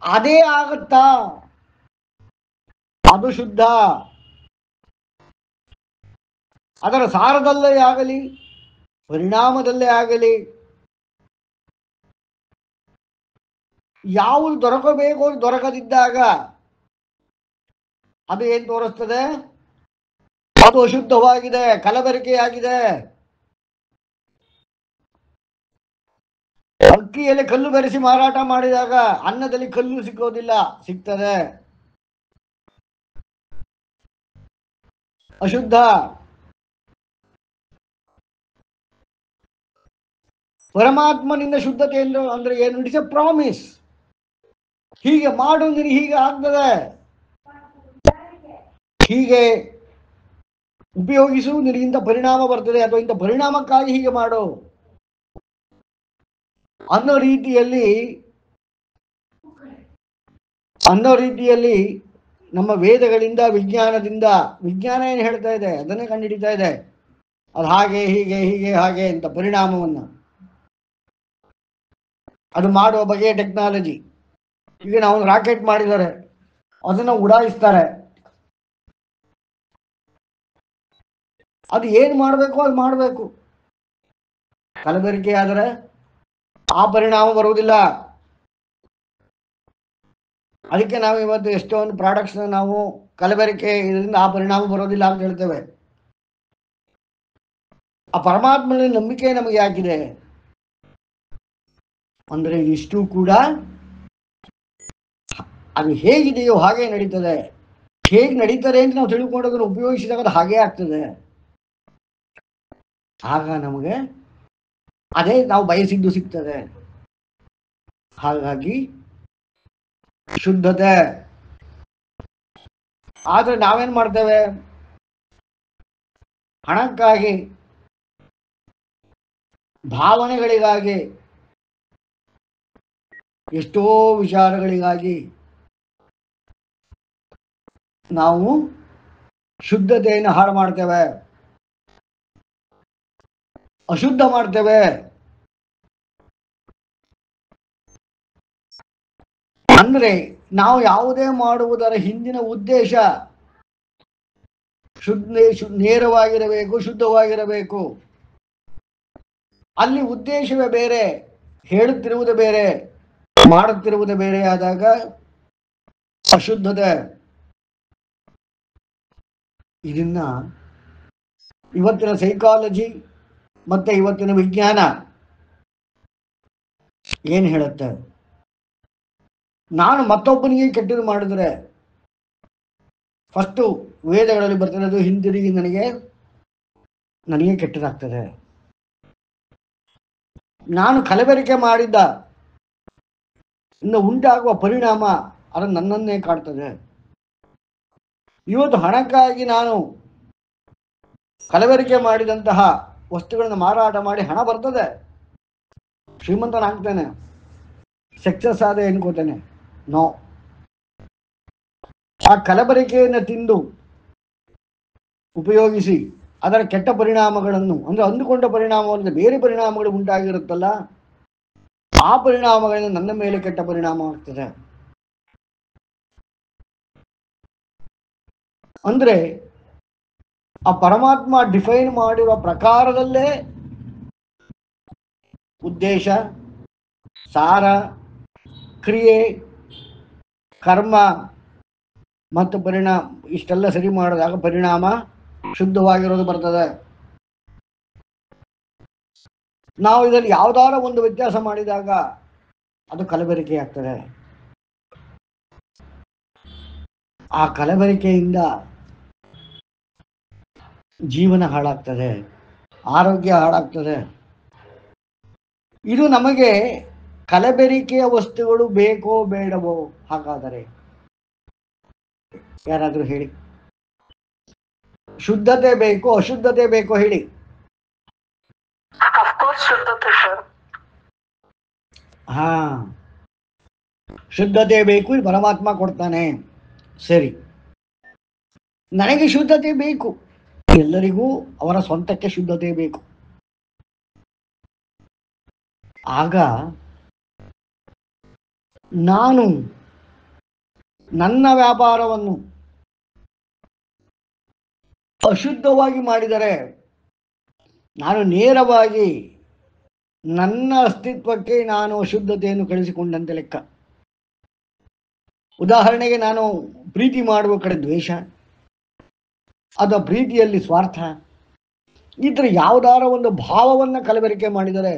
ಅದೇ ಆಗತ್ತಾ? ಅದು ಶುದ್ಧ. ಅದರ ಸಾರದಲ್ಲೇ ಆಗಲಿ, ಪರಿಣಾಮದಲ್ಲೇ ಆಗಲಿ, ಯಾವುದು ದೊರಕಬೇಕು ದೊರಕದಿದ್ದಾಗ ಅದು ಏನು ತೋರಿಸ್ತದೆ? ಅದು ಅಶುದ್ಧವಾಗಿದೆ, ಕಲಬೆರಕೆಯಾಗಿದೆ. ಅಕ್ಕಿಯಲ್ಲಿ ಕಲ್ಲು ಬೆರೆಸಿ ಮಾರಾಟ ಮಾಡಿದಾಗ ಅನ್ನದಲ್ಲಿ ಕಲ್ಲು ಸಿಕ್ಕೋದಿಲ್ಲ, ಸಿಗ್ತದೆ, ಅಶುದ್ಧ. ಪರಮಾತ್ಮನಿಂದ ಶುದ್ಧತೆ ಅಂದ್ರೆ ಏನು? It's A promise. ಹೀಗೆ ಮಾಡು, ನಿನಗೆ ಹೀಗೆ ಆಗ್ತದೆ, ಹೀಗೆ ಉಪಯೋಗಿಸು, ನಿನಗಿಂತ ಪರಿಣಾಮ ಬರ್ತದೆ, ಅಥವಾ ಇಂಥ ಪರಿಣಾಮಕ್ಕಾಗಿ ಹೀಗೆ ಮಾಡು ಅನ್ನೋ ರೀತಿಯಲ್ಲಿ ನಮ್ಮ ವೇದಗಳಿಂದ, ವಿಜ್ಞಾನದಿಂದ, ವಿಜ್ಞಾನ ಏನು ಹೇಳ್ತಾ ಇದೆ ಅದನ್ನೇ ಕಂಡುಹಿಡಿತಾ ಇದೆ. ಅದು ಹಾಗೆ ಹೀಗೆ ಹೀಗೆ ಹಾಗೆ ಅಂತ ಪರಿಣಾಮವನ್ನು ಅದು ಮಾಡುವ ಬಗೆಯ ಟೆಕ್ನಾಲಜಿ. ಈಗ ನಾವು ರಾಕೆಟ್ ಮಾಡಿದ್ದಾರೆ, ಅದನ್ನು ಉಡಾಯಿಸ್ತಾರೆ, ಅದು ಏನು ಮಾಡಬೇಕು ಅದು ಮಾಡಬೇಕು. ಕಲಬೆರಕೆ ಆದರೆ ಆ ಪರಿಣಾಮ ಬರುವುದಿಲ್ಲ. ಅದಕ್ಕೆ ನಾವು ಇವತ್ತು ಎಷ್ಟೊಂದು ಪ್ರಾಡಕ್ಟ್ಸ್ ನಾವು ಕಲಬೆರಕೆ ಇದರಿಂದ ಆ ಪರಿಣಾಮ ಬರೋದಿಲ್ಲ ಅಂತ ಹೇಳ್ತೇವೆ. ಆ ಪರಮಾತ್ಮನ ನಂಬಿಕೆ ನಮಗೆ ಯಾಕಿದೆ ಅಂದ್ರೆ ಇಷ್ಟು ಕೂಡ ಅದು ಹೇಗಿದೆಯೋ ಹಾಗೆ ನಡೀತದೆ. ಹೇಗೆ ನಡೀತದೆ ಅಂತ ನಾವು ತಿಳ್ಕೊಂಡೋದನ್ನು ಉಪಯೋಗಿಸಿದಾಗ ಅದು ಹಾಗೇ ಆಗ್ತದೆ. ಆಗ ನಮಗೆ ಅದೇ ನಾವು ಬಯಸಿದ್ದು ಸಿಗ್ತದೆ. ಹಾಗಾಗಿ ಶುದ್ಧತೆ. ಆದ್ರೆ ನಾವೇನ್ ಮಾಡ್ತೇವೆ? ಹಣಕ್ಕಾಗಿ, ಭಾವನೆಗಳಿಗಾಗಿ, ಎಷ್ಟೋ ವಿಚಾರಗಳಿಗಾಗಿ ನಾವು ಶುದ್ಧತೆಯನ್ನು ಹಾಳು ಮಾಡ್ತೇವೆ, ಅಶುದ್ಧ ಮಾಡ್ತೇವೆ. ಅಂದ್ರೆ ನಾವು ಯಾವುದೇ ಮಾಡುವುದರ ಹಿಂದಿನ ಉದ್ದೇಶ ನೇರವಾಗಿರಬೇಕು, ಶುದ್ಧವಾಗಿರಬೇಕು. ಅಲ್ಲಿ ಉದ್ದೇಶವೇ ಬೇರೆ, ಹೇಳುತ್ತಿರುವುದು ಬೇರೆ, ಮಾಡುತ್ತಿರುವುದು ಬೇರೆ ಆದಾಗ ಅಶುದ್ಧತೆ. ಇದನ್ನ ಇವತ್ತಿನ ಸೈಕಾಲಜಿ ಮತ್ತೆ ಇವತ್ತಿನ ವಿಜ್ಞಾನ ಏನು ಹೇಳುತ್ತೆ? ನಾನು ಮತ್ತೊಬ್ಬನಿಗೆ ಕೆಟ್ಟದ್ದು ಮಾಡಿದ್ರೆ ಫಸ್ಟು ವೇದಗಳಲ್ಲಿ ಬರ್ತಿರೋದು ಹಿಂದಿರುಗಿ ನನಗೆ ಕೆಟ್ಟದಾಗ್ತದೆ. ನಾನು ಕಲಬೆರಕೆ ಮಾಡಿದ್ದ ಇನ್ನು ಉಂಟಾಗುವ ಪರಿಣಾಮ ಅದು ನನ್ನನ್ನೇ ಕಾಡ್ತದೆ. ಇವತ್ತು ಹಣಕ್ಕಾಗಿ ನಾನು ಕಲಬೆರಕೆ ಮಾಡಿದಂತಹ ವಸ್ತುಗಳನ್ನು ಮಾರಾಟ ಮಾಡಿ ಹಣ ಬರ್ತದೆ, ಶ್ರೀಮಂತನಾಗ್ತೇನೆ, ಸಕ್ಸಸ್ ಆದ ಎನ್ಕೋತೇನೆ. ನೋ, ಆ ಕಲಬೆರಕೆಯನ್ನು ತಿಂದು ಉಪಯೋಗಿಸಿ ಅದರ ಕೆಟ್ಟ ಪರಿಣಾಮಗಳನ್ನು, ಅಂದರೆ ಅಂದುಕೊಂಡ ಪರಿಣಾಮವನ್ನು ಬೇರೆ ಪರಿಣಾಮಗಳು ಉಂಟಾಗಿರುತ್ತಲ್ಲ, ಆ ಪರಿಣಾಮಗಳಿಂದ ನನ್ನ ಮೇಲೆ ಕೆಟ್ಟ ಪರಿಣಾಮ ಆಗ್ತದೆ. ಅಂದ್ರೆ ಆ ಪರಮಾತ್ಮ ಡಿಫೈನ್ ಮಾಡಿರುವ ಪ್ರಕಾರದಲ್ಲೇ ಉದ್ದೇಶ, ಸಾರ, ಕ್ರಿಯೆ, ಕರ್ಮ ಮತ್ತು ಪರಿಣಾಮ ಇಷ್ಟೆಲ್ಲ ಸರಿ ಮಾಡಿದಾಗ ಪರಿಣಾಮ ಶುದ್ಧವಾಗಿರೋದು ಬರ್ತದೆ. ನಾವು ಇದರಲ್ಲಿ ಯಾವುದಾರ ಒಂದು ವ್ಯತ್ಯಾಸ ಮಾಡಿದಾಗ ಅದು ಕಲಬೆರಕೆ ಆಗ್ತದೆ. ಆ ಕಲಬೆರಕೆಯಿಂದ ಜೀವನ ಹಾಳಾಗ್ತದೆ, ಆರೋಗ್ಯ ಹಾಳಾಗ್ತದೆ. ಇದು ನಮಗೆ ಕಲಬೆರಕೆಯ ವಸ್ತುಗಳು ಬೇಕೋ ಬೇಡವೋ? ಹಾಗಾದರೆ ಯಾರಾದರೂ ಹೇಳಿ. ಶುದ್ಧತೆ ಬೇಕೋ ಅಶುದ್ಧತೆ ಬೇಕೋ ಹೇಳಿ. ಶುದ್ಧತೆ ಸರ್. ಹಾ, ಶುದ್ಧತೆ ಬೇಕು, ಪರಮಾತ್ಮ ಕೊಡ್ತಾನೆ. ಸರಿ, ನನಗೆ ಶುದ್ಧತೆ ಬೇಕು, ಎಲ್ಲರಿಗೂ ಅವರ ಸ್ವಂತಕ್ಕೆ ಶುದ್ಧತೆ ಬೇಕು. ಆಗ ನಾನು ನನ್ನ ವ್ಯಾಪಾರವನ್ನು ಅಶುದ್ಧವಾಗಿ ಮಾಡಿದರೆ ನಾನು ನೇರವಾಗಿ ನನ್ನ ಅಸ್ತಿತ್ವಕ್ಕೆ ನಾನು ಅಶುದ್ಧತೆಯನ್ನು ಕಳಿಸಿಕೊಂಡಂತೆ ಲೆಕ್ಕ. ಉದಾಹರಣೆಗೆ, ನಾನು ಪ್ರೀತಿ ಮಾಡುವ ಕಡೆ ದ್ವೇಷ, ಅಥವಾ ಪ್ರೀತಿಯಲ್ಲಿ ಸ್ವಾರ್ಥ, ಇತರ ಯಾವುದಾರ ಒಂದು ಭಾವವನ್ನು ಕಲಬೆರಕೆ ಮಾಡಿದರೆ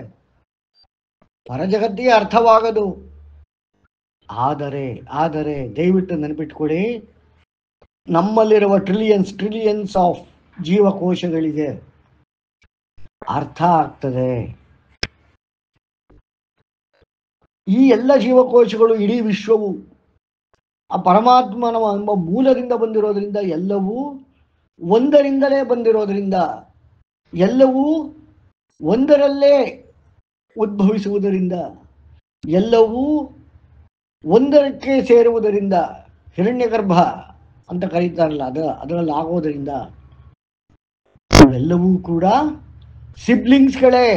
ಪರಜಗತ್ತಿಗೆ ಅರ್ಥವಾಗದು. ಆದರೆ ದಯವಿಟ್ಟು ನೆನಪಿಟ್ಕೊಳ್ಳಿ, ನಮ್ಮಲ್ಲಿರುವ ಟ್ರಿಲಿಯನ್ಸ್ ಆಫ್ ಜೀವಕೋಶಗಳಿಗೆ ಅರ್ಥ ಆಗ್ತದೆ. ಈ ಎಲ್ಲ ಜೀವಕೋಶಗಳು, ಇಡೀ ವಿಶ್ವವು ಆ ಪರಮಾತ್ಮನ ಎಂಬ ಮೂಲದಿಂದ ಬಂದಿರೋದ್ರಿಂದ, ಎಲ್ಲವೂ ಒಂದರಿಂದಲೇ ಬಂದಿರೋದ್ರಿಂದ, ಎಲ್ಲವೂ ಒಂದರಲ್ಲೇ ಉದ್ಭವಿಸುವುದರಿಂದ, ಎಲ್ಲವೂ ಒಂದರಕ್ಕೆ ಸೇರುವುದರಿಂದ, ಹಿರಣ್ಯಗರ್ಭ ಅಂತ ಕರೀತಾರಲ್ಲ, ಅದರಲ್ಲಿ ಆಗೋದರಿಂದ ಎಲ್ಲವೂ ಕೂಡ ಸಿಬ್ಲಿಂಗ್ಸ್ಗಳೇ,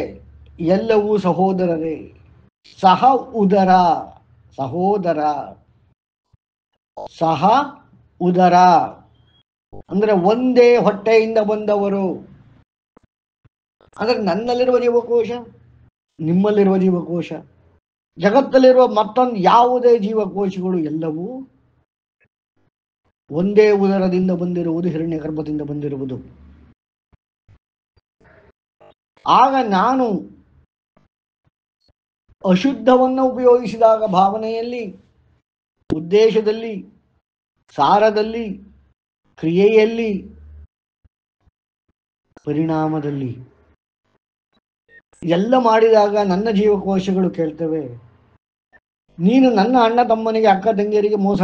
ಎಲ್ಲವೂ ಸಹೋದರರೇ. ಸಹ ಉದರ, ಸಹೋದರ, ಸಹ ಉದರ ಅಂದ್ರೆ ಒಂದೇ ಹೊಟ್ಟೆಯಿಂದ ಬಂದವರು. ಅಂದ್ರೆ ನನ್ನಲ್ಲಿರುವ ಜೀವಕೋಶ, ನಿಮ್ಮಲ್ಲಿರುವ ಜೀವಕೋಶ, ಜಗತ್ತಲ್ಲಿರುವ ಮತ್ತೊಂದು ಯಾವುದೇ ಜೀವಕೋಶಗಳು ಎಲ್ಲವೂ ಒಂದೇ ಉದರದಿಂದ ಬಂದಿರುವುದು, ಹಿರಣ್ಯ ಗರ್ಭದಿಂದ ಬಂದಿರುವುದು. ಆಗ ನಾನು ಅಶುದ್ಧವನ್ನು ಉಪಯೋಗಿಸಿದಾಗ ಭಾವನೆಯಲ್ಲಿ, ಉದ್ದೇಶದಲ್ಲಿ, ಸಾರದಲ್ಲಿ, ಕ್ರಿಯೆಯಲ್ಲಿ, ಪರಿಣಾಮದಲ್ಲಿ ಎಲ್ಲ ಮಾಡಿದಾಗ ನನ್ನ ಜೀವಕೋಶಗಳು ಕೇಳ್ತವೆ, ನೀನು ನನ್ನ ಅಣ್ಣ ತಮ್ಮನಿಗೆ, ಅಕ್ಕ ತಂಗಿಯರಿಗೆ ಮೋಸ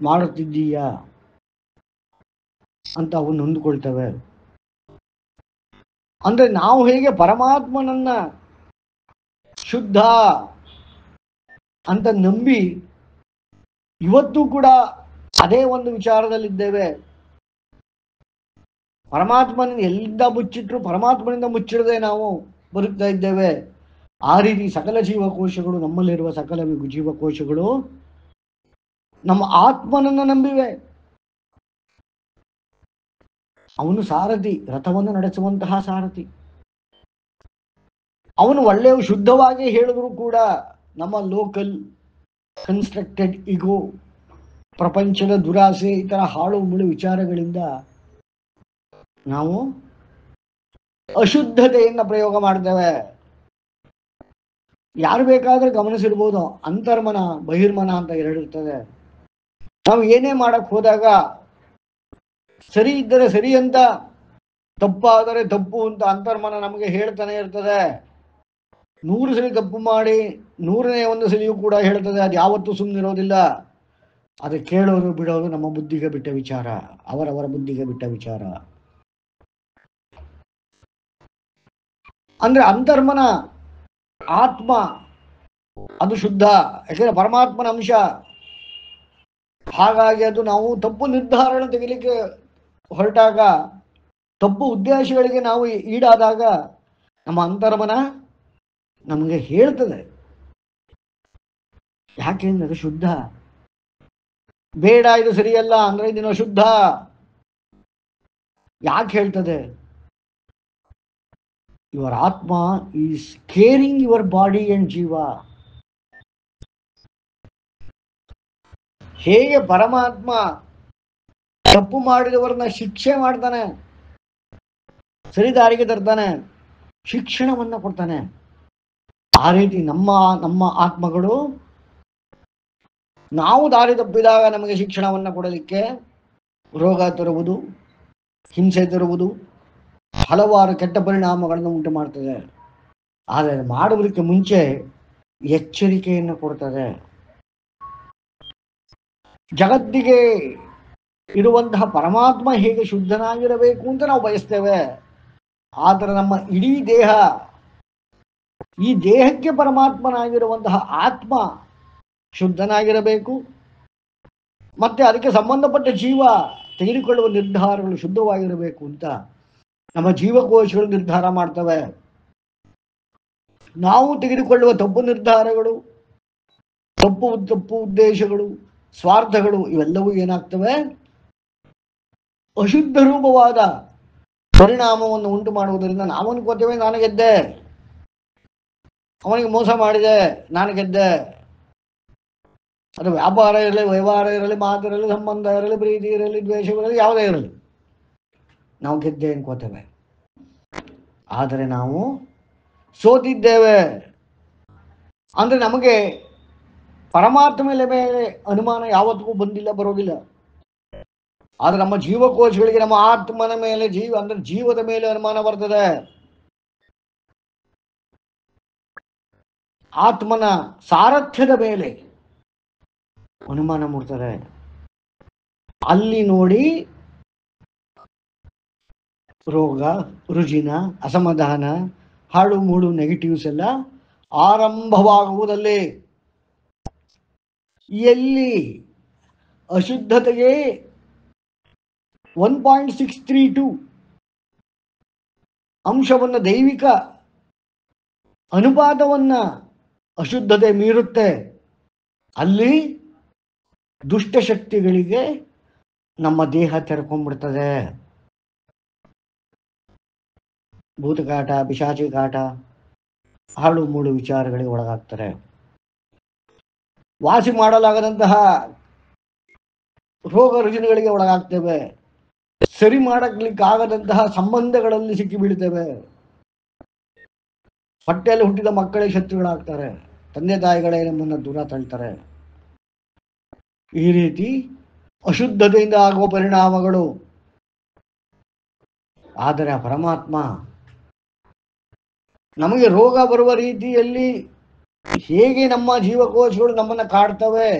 ಮಾಡುತ್ತಿದ್ದೀಯ ಅಂತ ಅವು ನೊಂದುಕೊಳ್ತವೆ. ಅಂದ್ರೆ ನಾವು ಹೇಗೆ ಪರಮಾತ್ಮನನ್ನ ಶುದ್ಧ ಅಂತ ನಂಬಿ ಇವತ್ತು ಕೂಡ ಅದೇ ಒಂದು ವಿಚಾರದಲ್ಲಿದ್ದೇವೆ, ಪರಮಾತ್ಮನ ಎಲ್ಲಿಂದ ಮುಚ್ಚಿಟ್ರು ಪರಮಾತ್ಮನಿಂದ ಮುಚ್ಚಿಡದೆ ನಾವು ಬದುಕ್ತಾ ಇದ್ದೇವೆ. ಆ ರೀತಿ ಸಕಲ ಜೀವಕೋಶಗಳು, ನಮ್ಮಲ್ಲಿರುವ ಸಕಲ ಜೀವಕೋಶಗಳು ನಮ್ಮ ಆತ್ಮನನ್ನ ನಂಬಿವೆ. ಅವನು ಸಾರಥಿ, ರಥವನ್ನು ನಡೆಸುವಂತಹ ಸಾರಥಿ. ಅವನು ಒಳ್ಳೆಯ ಶುದ್ಧವಾಗಿ ಹೇಳಿದ್ರು ಕೂಡ ನಮ್ಮ ಲೋಕಲ್ ಕನ್ಸ್ಟ್ರಕ್ಟೆಡ್ ಇಗೋ, ಪ್ರಪಂಚದ ದುರಾಸೆ, ಈ ತರ ಹಾಳು ಮುಳು ವಿಚಾರಗಳಿಂದ ನಾವು ಅಶುದ್ಧತೆಯನ್ನು ಪ್ರಯೋಗ ಮಾಡ್ತೇವೆ. ಯಾರು ಬೇಕಾದ್ರೆ ಗಮನಿಸಿರ್ಬೋದು, ಅಂತರ್ಮನ ಬಹಿರ್ಮನ ಅಂತ ಎರಡಿರ್ತದೆ. ನಾವು ಏನೇ ಮಾಡಕ್ ಹೋದಾಗ ಸರಿ ಇದ್ದರೆ ಸರಿ ಅಂತ, ತಪ್ಪಾದರೆ ತಪ್ಪು ಅಂತ ಅಂತರ್ಮನ ನಮಗೆ ಹೇಳ್ತಾನೆ ಇರ್ತದೆ. 100 ಸಲ ತಪ್ಪು ಮಾಡಿ 100ನೇ ಒಂದು ಸಲಿಯೂ ಕೂಡ ಹೇಳ್ತದೆ. ಅದು ಯಾವತ್ತೂ ಸುಮ್ಮನಿರೋದಿಲ್ಲ. ಅದು ಕೇಳೋರು ಬಿಡೋರು ನಮ್ಮ ಬುದ್ಧಿಗೆ ಬಿಟ್ಟ ವಿಚಾರ, ಅವರವರ ಬುದ್ಧಿಗೆ ಬಿಟ್ಟ ವಿಚಾರ. ಅಂದ್ರೆ ಅಂತರ್ಮನ ಆತ್ಮ ಅದು ಶುದ್ಧ, ಯಾಕಂದ್ರೆ ಪರಮಾತ್ಮನ ಅಂಶ. ಹಾಗಾಗಿ ಅದು ನಾವು ತಪ್ಪು ನಿರ್ಧಾರಗಳನ್ನು ತೆಗಿಲಿಕ್ಕೆ ಹೊರಟಾಗ, ತಪ್ಪು ಉದ್ದೇಶಗಳಿಗೆ ನಾವು ಈಡಾದಾಗ ನಮ್ಮ ಅಂತರ್ಮನ ನಮಗೆ ಹೇಳ್ತದೆ. ಯಾಕೆಂದ್ರೆ ಅದು ಶುದ್ಧ. ಬೇಡ, ಇದು ಸರಿಯಲ್ಲ ಅಂದ್ರೆ ಇದನ್ನು ಶುದ್ಧ ಯಾಕೆ ಹೇಳ್ತದೆ? ಯುವರ್ ಆತ್ಮ is caring your body and ಜೀವ. ಹೇಗೆ ಪರಮಾತ್ಮ ತಪ್ಪು ಮಾಡಿದವರನ್ನ ಶಿಕ್ಷೆ ಮಾಡ್ತಾನೆ, ಸರಿದಾರಿಗೆ ತರ್ತಾನೆ, ಶಿಕ್ಷಣವನ್ನ ಕೊಡ್ತಾನೆ, ಆ ರೀತಿ ನಮ್ಮ ಆತ್ಮಗಳು ನಾವು ದಾರಿ ತಪ್ಪಿದಾಗ ನಮಗೆ ಶಿಕ್ಷಣವನ್ನ ಕೊಡಲಿಕ್ಕೆ ರೋಗ ತರುವುದು, ಹಿಂಸೆ ತರುವುದು, ಹಲವಾರು ಕೆಟ್ಟ ಪರಿಣಾಮಗಳನ್ನು ಉಂಟು ಮಾಡ್ತದೆ. ಆದರೆ ಮಾಡುವುದಕ್ಕೆ ಮುಂಚೆ ಎಚ್ಚರಿಕೆಯನ್ನು ಕೊಡ್ತದೆ. ಜಗತ್ತಿಗೆ ಇರುವಂತಹ ಪರಮಾತ್ಮ ಹೇಗೆ ಶುದ್ಧನಾಗಿರಬೇಕು ಅಂತ ನಾವು ಬಯಸ್ತೇವೆ. ಆದರೆ ನಮ್ಮ ಇಡೀ ದೇಹ, ಈ ದೇಹಕ್ಕೆ ಪರಮಾತ್ಮನಾಗಿರುವಂತಹ ಆತ್ಮ ಶುದ್ಧನಾಗಿರಬೇಕು. ಮತ್ತೆ ಅದಕ್ಕೆ ಸಂಬಂಧಪಟ್ಟ ಜೀವ ತೆಗೆದುಕೊಳ್ಳುವ ನಿರ್ಧಾರಗಳು ಶುದ್ಧವಾಗಿರಬೇಕು ಅಂತ ನಮ್ಮ ಜೀವಕೋಶಗಳು ನಿರ್ಧಾರ ಮಾಡ್ತವೆ. ನಾವು ತೆಗೆದುಕೊಳ್ಳುವ ತಪ್ಪು ನಿರ್ಧಾರಗಳು, ತಪ್ಪು ಉದ್ದೇಶಗಳು, ಸ್ವಾರ್ಥಗಳು, ಇವೆಲ್ಲವೂ ಏನಾಗ್ತವೆ? ಅಶುದ್ಧ ರೂಪವಾದ ಪರಿಣಾಮವನ್ನು ಉಂಟು ಮಾಡುವುದರಿಂದ ನಾವು ಅನ್ಕೋತೇವೆ ನಾನು ಗೆದ್ದೆ, ಅವನಿಗೆ ಮೋಸ ಮಾಡಿದೆ, ನಾನು ಗೆದ್ದೆ. ಅದು ವ್ಯಾಪಾರ ಇರಲಿ, ವ್ಯವಹಾರ ಇರಲಿ, ಮಾತಿರಲಿ, ಸಂಬಂಧ ಇರಲಿ, ಪ್ರೀತಿ ಇರಲಿ, ದ್ವೇಷವಿರಲಿ, ಯಾವುದೇ ಇರಲಿ, ನಾವು ಗೆದ್ದೆ ಅನ್ಕೋತೇವೆ. ಆದರೆ ನಾವು ಸೋತಿದ್ದೇವೆ ಅಂದ್ರೆ ನಮಗೆ ಪರಮಾತ್ಮ ಮೇಲೆ ಅನುಮಾನ ಯಾವತ್ತಿಗೂ ಬಂದಿಲ್ಲ, ಬರೋದಿಲ್ಲ. ಆದ್ರೆ ನಮ್ಮ ಜೀವಕೋಶಗಳಿಗೆ ನಮ್ಮ ಆತ್ಮನ ಮೇಲೆ, ಅಂದ್ರೆ ಜೀವದ ಮೇಲೆ ಅನುಮಾನ ಬರ್ತದೆ. ಆತ್ಮನ ಸಾರಥ್ಯದ ಮೇಲೆ ಅನುಮಾನ ಮೂಡ್ತದೆ. ಅಲ್ಲಿ ನೋಡಿ ರೋಗ, ರುಜಿನ, ಅಸಮಾಧಾನ, ಹಾಳು ಮೂಡು ನೆಗೆಟಿವ್ಸ್ ಎಲ್ಲ ಆರಂಭವಾಗುವುದಲ್ಲಿ. ಎಲ್ಲಿ ಅಶುದ್ಧತೆಗೆ 1.632 ಅಂಶವನ್ನ, ದೈವಿಕ ಅನುಪಾತವನ್ನ ಅಶುದ್ಧತೆ ಮೀರುತ್ತೆ, ಅಲ್ಲಿ ದುಷ್ಟಶಕ್ತಿಗಳಿಗೆ ನಮ್ಮ ದೇಹ ತೆರ್ಕೊಂಡ್ಬಿಡ್ತದೆ. ಭೂತಕಾಟ, ಪಿಶಾಚಿ ಕಾಟ, ಹಾಳು ಮೂಳು ವಿಚಾರಗಳಿಗೆ ಒಳಗಾಗ್ತಾರೆ. ವಾಸಿ ಮಾಡಲಾಗದಂತಹ ರೋಗ ರುಜಿನಗಳಿಗೆ ಒಳಗಾಗ್ತೇವೆ. ಸರಿ ಮಾಡಲಿಕ್ಕಾಗದಂತಹ ಸಂಬಂಧಗಳಲ್ಲಿ ಸಿಕ್ಕಿ ಬೀಳ್ತೇವೆ. ಹೊಟ್ಟೆಯಲ್ಲಿ ಹುಟ್ಟಿದ ಮಕ್ಕಳೇ ಶತ್ರುಗಳಾಗ್ತಾರೆ, ತಂದೆ ತಾಯಿಗಳೇ ನಮ್ಮನ್ನು ದೂರ ತಳ್ತಾರೆ. ಈ ರೀತಿ ಅಶುದ್ಧತೆಯಿಂದ ಆಗುವ ಪರಿಣಾಮಗಳು. ಆದರೆ ಆ ಪರಮಾತ್ಮ ನಮಗೆ ರೋಗ ಬರುವ ರೀತಿಯಲ್ಲಿ ಹೇಗೆ ನಮ್ಮ ಜೀವಕೋಶಗಳು ನಮ್ಮನ್ನು ಕಾಡ್ತವೆ,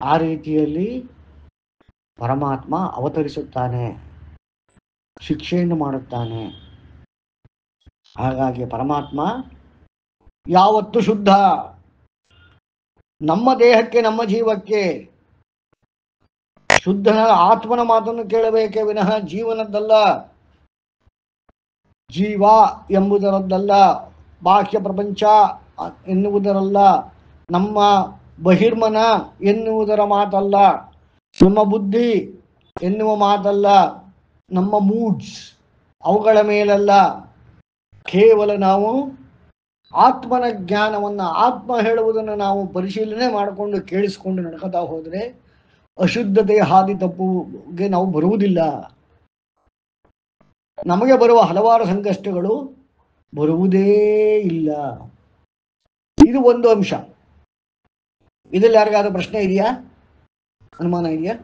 ಆ ರೀತಿಯಲ್ಲಿ ಪರಮಾತ್ಮ ಅವತರಿಸುತ್ತಾನೆ, ಶಿಕ್ಷೆಯನ್ನು ಮಾಡುತ್ತಾನೆ. ಹಾಗಾಗಿ ಪರಮಾತ್ಮ ಯಾವತ್ತು ಶುದ್ಧ. ನಮ್ಮ ದೇಹಕ್ಕೆ, ನಮ್ಮ ಜೀವಕ್ಕೆ ಶುದ್ಧನ ಆತ್ಮನ ಮಾತನ್ನು ಕೇಳಬೇಕೇ ವಿನಃ ಜೀವನದ್ದಲ್ಲ, ಜೀವ ಎಂಬುದರದ್ದಲ್ಲ, ಬಾಹ್ಯ ಪ್ರಪಂಚ ಎನ್ನುವುದರಲ್ಲ, ನಮ್ಮ ಬಹಿರ್ಮನ ಎನ್ನುವುದರ ಮಾತಲ್ಲ, ನಮ್ಮ ಬುದ್ಧಿ ಎನ್ನುವ ಮಾತಲ್ಲ. ನಮ್ಮ ಮೂಡ್ಸ್ ಅವುಗಳ ಮೇಲಲ್ಲ, ಕೇವಲ ನಾವು ಆತ್ಮನ ಜ್ಞಾನವನ್ನು, ಆತ್ಮ ಹೇಳುವುದನ್ನು ನಾವು ಪರಿಶೀಲನೆ ಮಾಡಿಕೊಂಡು ಕೇಳಿಸ್ಕೊಂಡು ನಡ್ಕೊತಾ ಹೋದರೆ ಅಶುದ್ಧತೆಯ ಹಾದಿ ತಪ್ಪುಗೆ ನಾವು ಬರುವುದಿಲ್ಲ. ನಮಗೆ ಬರುವ ಹಲವಾರು ಸಂಕಷ್ಟಗಳು ಬರುವುದೇ ಇಲ್ಲ. ಇದು ಒಂದು ಅಂಶ. ಇದರಲ್ಲಿ ಯಾರಿಗಾದ್ರೂ ಪ್ರಶ್ನೆ ಇದೆಯಾ, ಅನುಮಾನ ಇದೆಯಾ?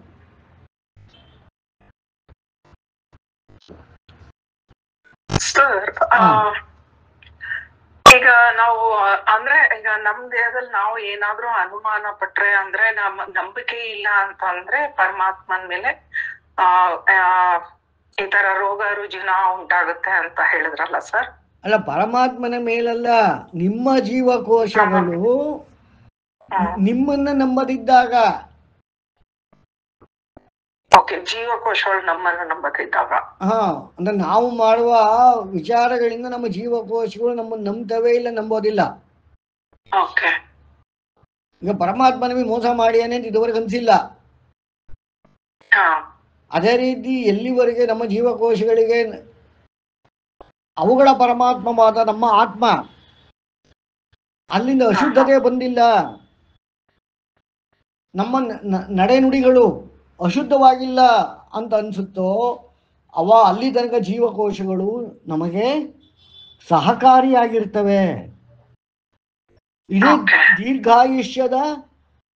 ಸರ್, ಈಗ ನಾವು ಅಂದ್ರೆ ಈಗ ನಮ್ ದೇಹದಲ್ಲಿ ನಾವು ಏನಾದ್ರೂ ಅನುಮಾನ ಪಟ್ರೆ, ಅಂದ್ರೆ ನಮ್ಮ ನಂಬಿಕೆ ಇಲ್ಲ ಅಂತ ಅಂದ್ರೆ ಪರಮಾತ್ಮನ ಮೇಲೆ ಈ ತರ ರೋಗ ರುಜಿನ ಉಂಟಾಗುತ್ತೆ ಅಂತ ಹೇಳಿದ್ರಲ್ಲ ಸರ್? ಅಲ್ಲ, ಪರಮಾತ್ಮನ ಮೇಲಲ್ಲ, ನಿಮ್ಮ ಜೀವಕೋಶಗಳು ನಿಮ್ಮನ್ನ ನಂಬದಿದ್ದಾಗ. ಓಕೆ, ಜೀವಕೋಶಗಳು ನಮ್ಮನ್ನು ನಂಬದಿದ್ದಾಗ. ಅಂದ್ರೆ ನಾವು ಮಾಡುವ ವಿಚಾರಗಳಿಂದ ನಮ್ಮ ಜೀವಕೋಶಗಳು ನಮ್ಮನ್ನು ನಂಬ್ತವೆ, ಇಲ್ಲ ನಂಬೋದಿಲ್ಲ. ಓಕೆ. ಈಗ ಪರಮಾತ್ಮ ನಮಗೆ ಮೋಸ ಮಾಡಿಯಾನೆ ಅಂತ ಇದುವರೆಗೆ ಅನ್ಸಿಲ್ಲ. ಅದೇ ರೀತಿ ಎಲ್ಲಿವರೆಗೆ ನಮ್ಮ ಜೀವಕೋಶಗಳಿಗೆ ಅವುಗಳ ಪರಮಾತ್ಮವಾದ ನಮ್ಮ ಆತ್ಮ ಅಲ್ಲಿಂದ ಅಶುದ್ಧತೆ ಬಂದಿಲ್ಲ, ನಮ್ಮ ನಡೆನುಡಿಗಳು ಅಶುದ್ಧವಾಗಿಲ್ಲ ಅಂತ ಅನ್ಸುತ್ತೋ, ಅಲ್ಲಿ ತನಕ ಜೀವಕೋಶಗಳು ನಮಗೆ ಸಹಕಾರಿಯಾಗಿರ್ತವೆ. ಇಡೀ ದೀರ್ಘಾಯುಷ್ಯದ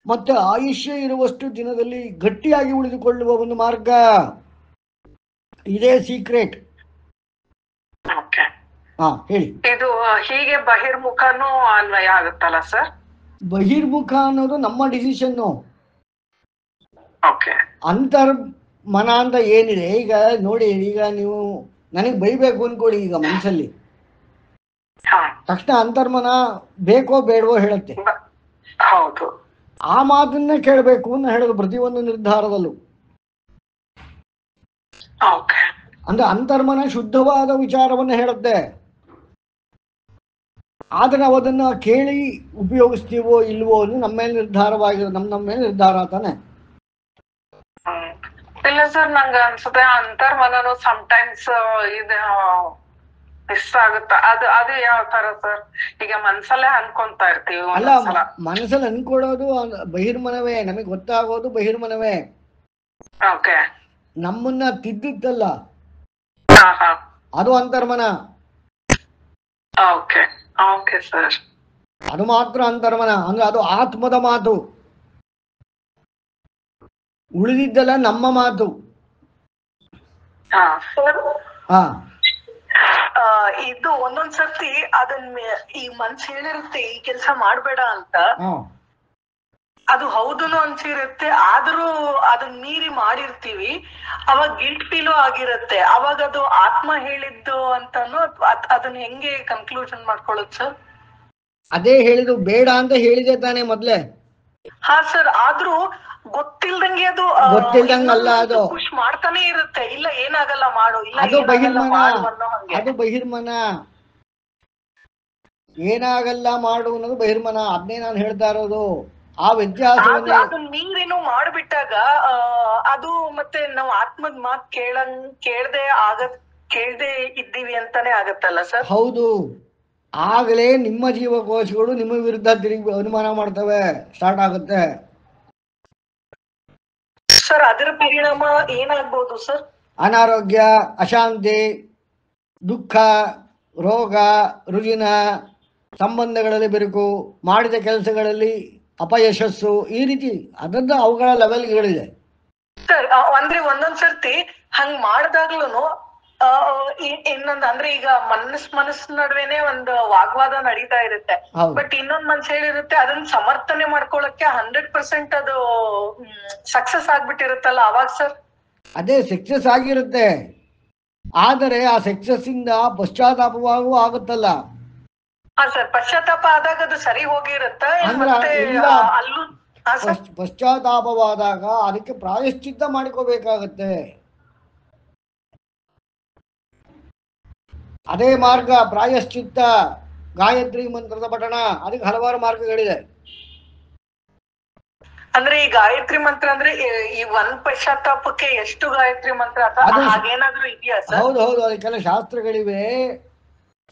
ಮತ್ತೆ ಆಯುಷ್ಯ ಇರುವಷ್ಟು ದಿನದಲ್ಲಿ ಗಟ್ಟಿಯಾಗಿ ಉಳಿದುಕೊಳ್ಳುವ ಒಂದು ಮಾರ್ಗ ಇದೇ ಸೀಕ್ರೆಟ್. ಹೇಳಿ. ಇದು ಹೀಗೆ ಬಹಿರ್ಮುಖನೂ ಅನ್ವಯ ಆಗುತ್ತಲ್ಲ ಸರ್? ಬಹಿರ್ಮುಖ ಅನ್ನೋದು ನಮ್ಮ ಡಿಸಿಷನ್ನು. ಓಕೆ. ಅಂತರ್ಮನ ಅಂತ ಏನಿದೆ, ಈಗ ನೋಡಿ, ಈಗ ನೀವು ನನಗೆ ಬೈಬೇಕು ಅನ್ಕೊಳ್ಳಿ, ಈಗ ಮನಸ್ಸಲ್ಲಿ ತಕ್ಷಣ ಅಂತರ್ಮನ ಬೇಕೋ ಬೇಡವೋ ಹೇಳುತ್ತೆ. ಹೌದು. ಆ ಮಾತನ್ನ ಕೇಳಬೇಕು ಅಂತ ಹೇಳೋದು ಪ್ರತಿಯೊಂದು ನಿರ್ಧಾರದಲ್ಲೂ. ಅಂದ್ರೆ ಅಂತರ್ಮನ ಶುದ್ಧವಾದ ವಿಚಾರವನ್ನು ಹೇಳುತ್ತೆ. ಆದ್ರೆ ನಾವು ಅದನ್ನ ಕೇಳಿ ಉಪಯೋಗಿಸ್ತೀವೋ ಇಲ್ವೋ ಅದು ನಮ್ಮ ಮೇಲೆ ನಿರ್ಧಾರವಾಗಿರೋ, ನಮ್ಮ ಮೇಲೆ ನಿರ್ಧಾರ ತಾನೆ. ಇಲ್ಲ ಸರ್, ನಂಗೆ ಅನ್ಸುತ್ತೆ ಅಂತರ್ಮನನು ಸಮಟೈಮ್ಸ್ ಇದು ಮಿಸ್ ಆಗುತ್ತಾ. ಅದು ಯಾವ ತರ ಸರ್? ಈಗ ಮನ್ಸಲ್ಲೇ ಅನ್ಕೊಂತ ಇರ್ತೀವಿ. ಅಲ್ಲ, ಮನಸ್ಸಲ್ಲಿ ಅನ್ಕೊಳ್ಳೋದು ಬಹಿರ್ಮನವೇ, ನಮಗೆ ಗೊತ್ತಾಗೋದು ಬಹಿರ್ಮನವೇ. ಓಕೆ. ನಮ್ಮನ್ನ ತಿದ್ದುತ್ತಲ್ಲ, ಅದು ಅಂತರ್ಮನ. Okay okay sir. ಅದು ಮಾತ್ರ ಅಂತರ್ಮನ, ಅಂದ್ರೆ ಅದು ಆತ್ಮದ ಮಾತು. ಉಳಿದಿದ್ದಲ್ಲ ನಮ್ಮ ಮಾತು. ಇದು ಒಂದೊಂದ್ಸರ್ತಿ ಅದನ್ನ ಈ ಮನ್ಸ್ ಹೇಳಿರುತ್ತೆ ಈ ಕೆಲ್ಸ ಮಾಡ್ಬೇಡ ಅಂತ, ಅದು ಹೌದುನು ಅನ್ಸಿರುತ್ತೆ. ಆದ್ರೂ ಅದನ್ನ ಮೀರಿ ಮಾಡಿರ್ತೀವಿ, ಅವಾಗ ಗಿಲ್ಟ್ ಫೀಲು ಆಗಿರುತ್ತೆ. ಅವಾಗ ಅದು ಆತ್ಮ ಹೇಳಿದ್ದು ಅಂತಾನು ಅದನ್ನ ಹೆಂಗೆ ಕನ್ಕ್ಲೂಷನ್ ಮಾಡ್ಕೊಳ್ಳೋದು ಸರ್? ಅದೇ ಹೇಳಿದು, ಬೇಡ ಅಂತ ಹೇಳಿದೆ ತಾನೇ ಮೊದ್ಲೇ. ಹಾ ಸರ್, ಆದ್ರೂ ಗೊತ್ತಿಲ್ದಂಗೆ ಅದು ಗೊತ್ತಿಲ್ದಂಗಲ್ಲ, ಅದು ಪುಷ್ ಮಾಡ್ತಾನೆ ಇರುತ್ತೆ. ಇಲ್ಲ ಏನಾಗಲ್ಲ ಮಾಡು, ಇಲ್ಲ ಅದು ಬಹಿರ್ಮನ. ಅದು ಬಹಿರ್ಮನ. ಏನಾಗಲ್ಲ ಮಾಡು ಅನ್ನೋದು ಬಹಿರ್ಮನ. ಅದನ್ನೇ ನಾನು ಹೇಳ್ತಾ ಇರೋದು. ಆ ವ್ಯತ್ಯಾಸವನ್ನೇ ಅದನ್ನ ಮೀರೇನು ಮಾಡ್ಬಿಟ್ಟಾಗ ಅದು ಮತ್ತೆ ನಾವು ಆತ್ಮದ ಮಾತ್ ಕೇಳ್ದೆ ಇದ್ದೀವಿ ಅಂತಾನೆ ಆಗತ್ತಲ್ಲ ಸರ್? ಹೌದು. ಆಗಲೇ ನಿಮ್ಮ ಜೀವಕೋಶಗಳು ನಿಮ್ಮ ವಿರುದ್ಧ ತಿರುಗಿ ಅನುಮಾನ ಮಾಡ್ತವೆ, ಸ್ಟಾರ್ಟ್ ಆಗುತ್ತೆ ಸರ್. ಅದರ ಪರಿಣಾಮ ಏನಾಗ್ಬೋದು ಸರ್? ಅನಾರೋಗ್ಯ, ಅಶಾಂತಿ, ದುಃಖ, ರೋಗ ರುಜಿನ, ಸಂಬಂಧಗಳಲ್ಲಿ ಬಿರುಕು, ಮಾಡಿದ ಕೆಲಸಗಳಲ್ಲಿ ಅಪಯಶಸ್ಸು, ಈ ರೀತಿ ಅದನ್ನ ಅವುಗಳ ಲೆವೆಲ್ಗಳಿದೆ ಸರ್. ಅಂದ್ರೆ ಒಂದೊಂದ್ಸರ್ತಿ ಹಂಗ್ ಮಾಡ್ದಾಗ್ಲೂನು ಇನ್ನೊಂದ್ ಅಂದ್ರೆ ಈಗ ಮನಸ್ ನಡುವೆನೆ ಒಂದು ವಾಗ್ವಾದ ನಡೀತಾ ಇರುತ್ತೆ. ಬಟ್ ಇನ್ನೊಂದ್ ಮನ್ಸ್ ಹೇಳಿರುತ್ತೆ, ಅದನ್ನ ಸಮರ್ಥನೆ ಮಾಡ್ಕೊಳಕ್ಕೆ 100% ಅದು ಸಕ್ಸಸ್ ಆಗ್ಬಿಟ್ಟಿರುತ್ತಲ್ಲ, ಅವಾಗ ಸರ್? ಅದೇ ಸಕ್ಸಸ್ ಆಗಿರುತ್ತೆ. ಆದರೆ ಆ ಸಕ್ಸಸ್ ಇಂದ ಪಶ್ಚಾತ್ತಾಪವಾಗೂ ಆಗುತ್ತಲ್ಲ. ಸರ್, ಪಶ್ಚಾತ್ತಾಪ ಆದಾಗ ಅದು ಸರಿ ಹೋಗಿರುತ್ತೆ. ಪಶ್ಚಾತ್ತಾಪವಾದಾಗ ಅದಕ್ಕೆ ಪ್ರಾಯಶ್ಚಿತ್ತ ಮಾಡ್ಕೋಬೇಕಾಗತ್ತೆ. ಅದೇ ಮಾರ್ಗ ಪ್ರಾಯಶ್ಚಿತ್ತ, ಗಾಯತ್ರಿ ಮಂತ್ರದ ಪಠಣ, ಅದಕ್ಕೆ ಹಲವಾರು ಮಾರ್ಗಗಳಿದೆ. ಅಂದ್ರೆ ಈ ಗಾಯತ್ರಿ ಮಂತ್ರ ಅಂದ್ರೆ ಈ ಒಂದ್ ಪಶ್ಚಾತ್ತಾಪಕ್ಕೆ ಎಷ್ಟು ಗಾಯತ್ರಿ ಮಂತ್ರ ಅಥವಾ ಹಾಗೇನಾದ್ರೂ ಇದೆಯಾ ಸರ್? ಹೌದು ಹೌದು, ಅದಕ್ಕೆಲ್ಲ ಶಾಸ್ತ್ರಗಳಿವೆ.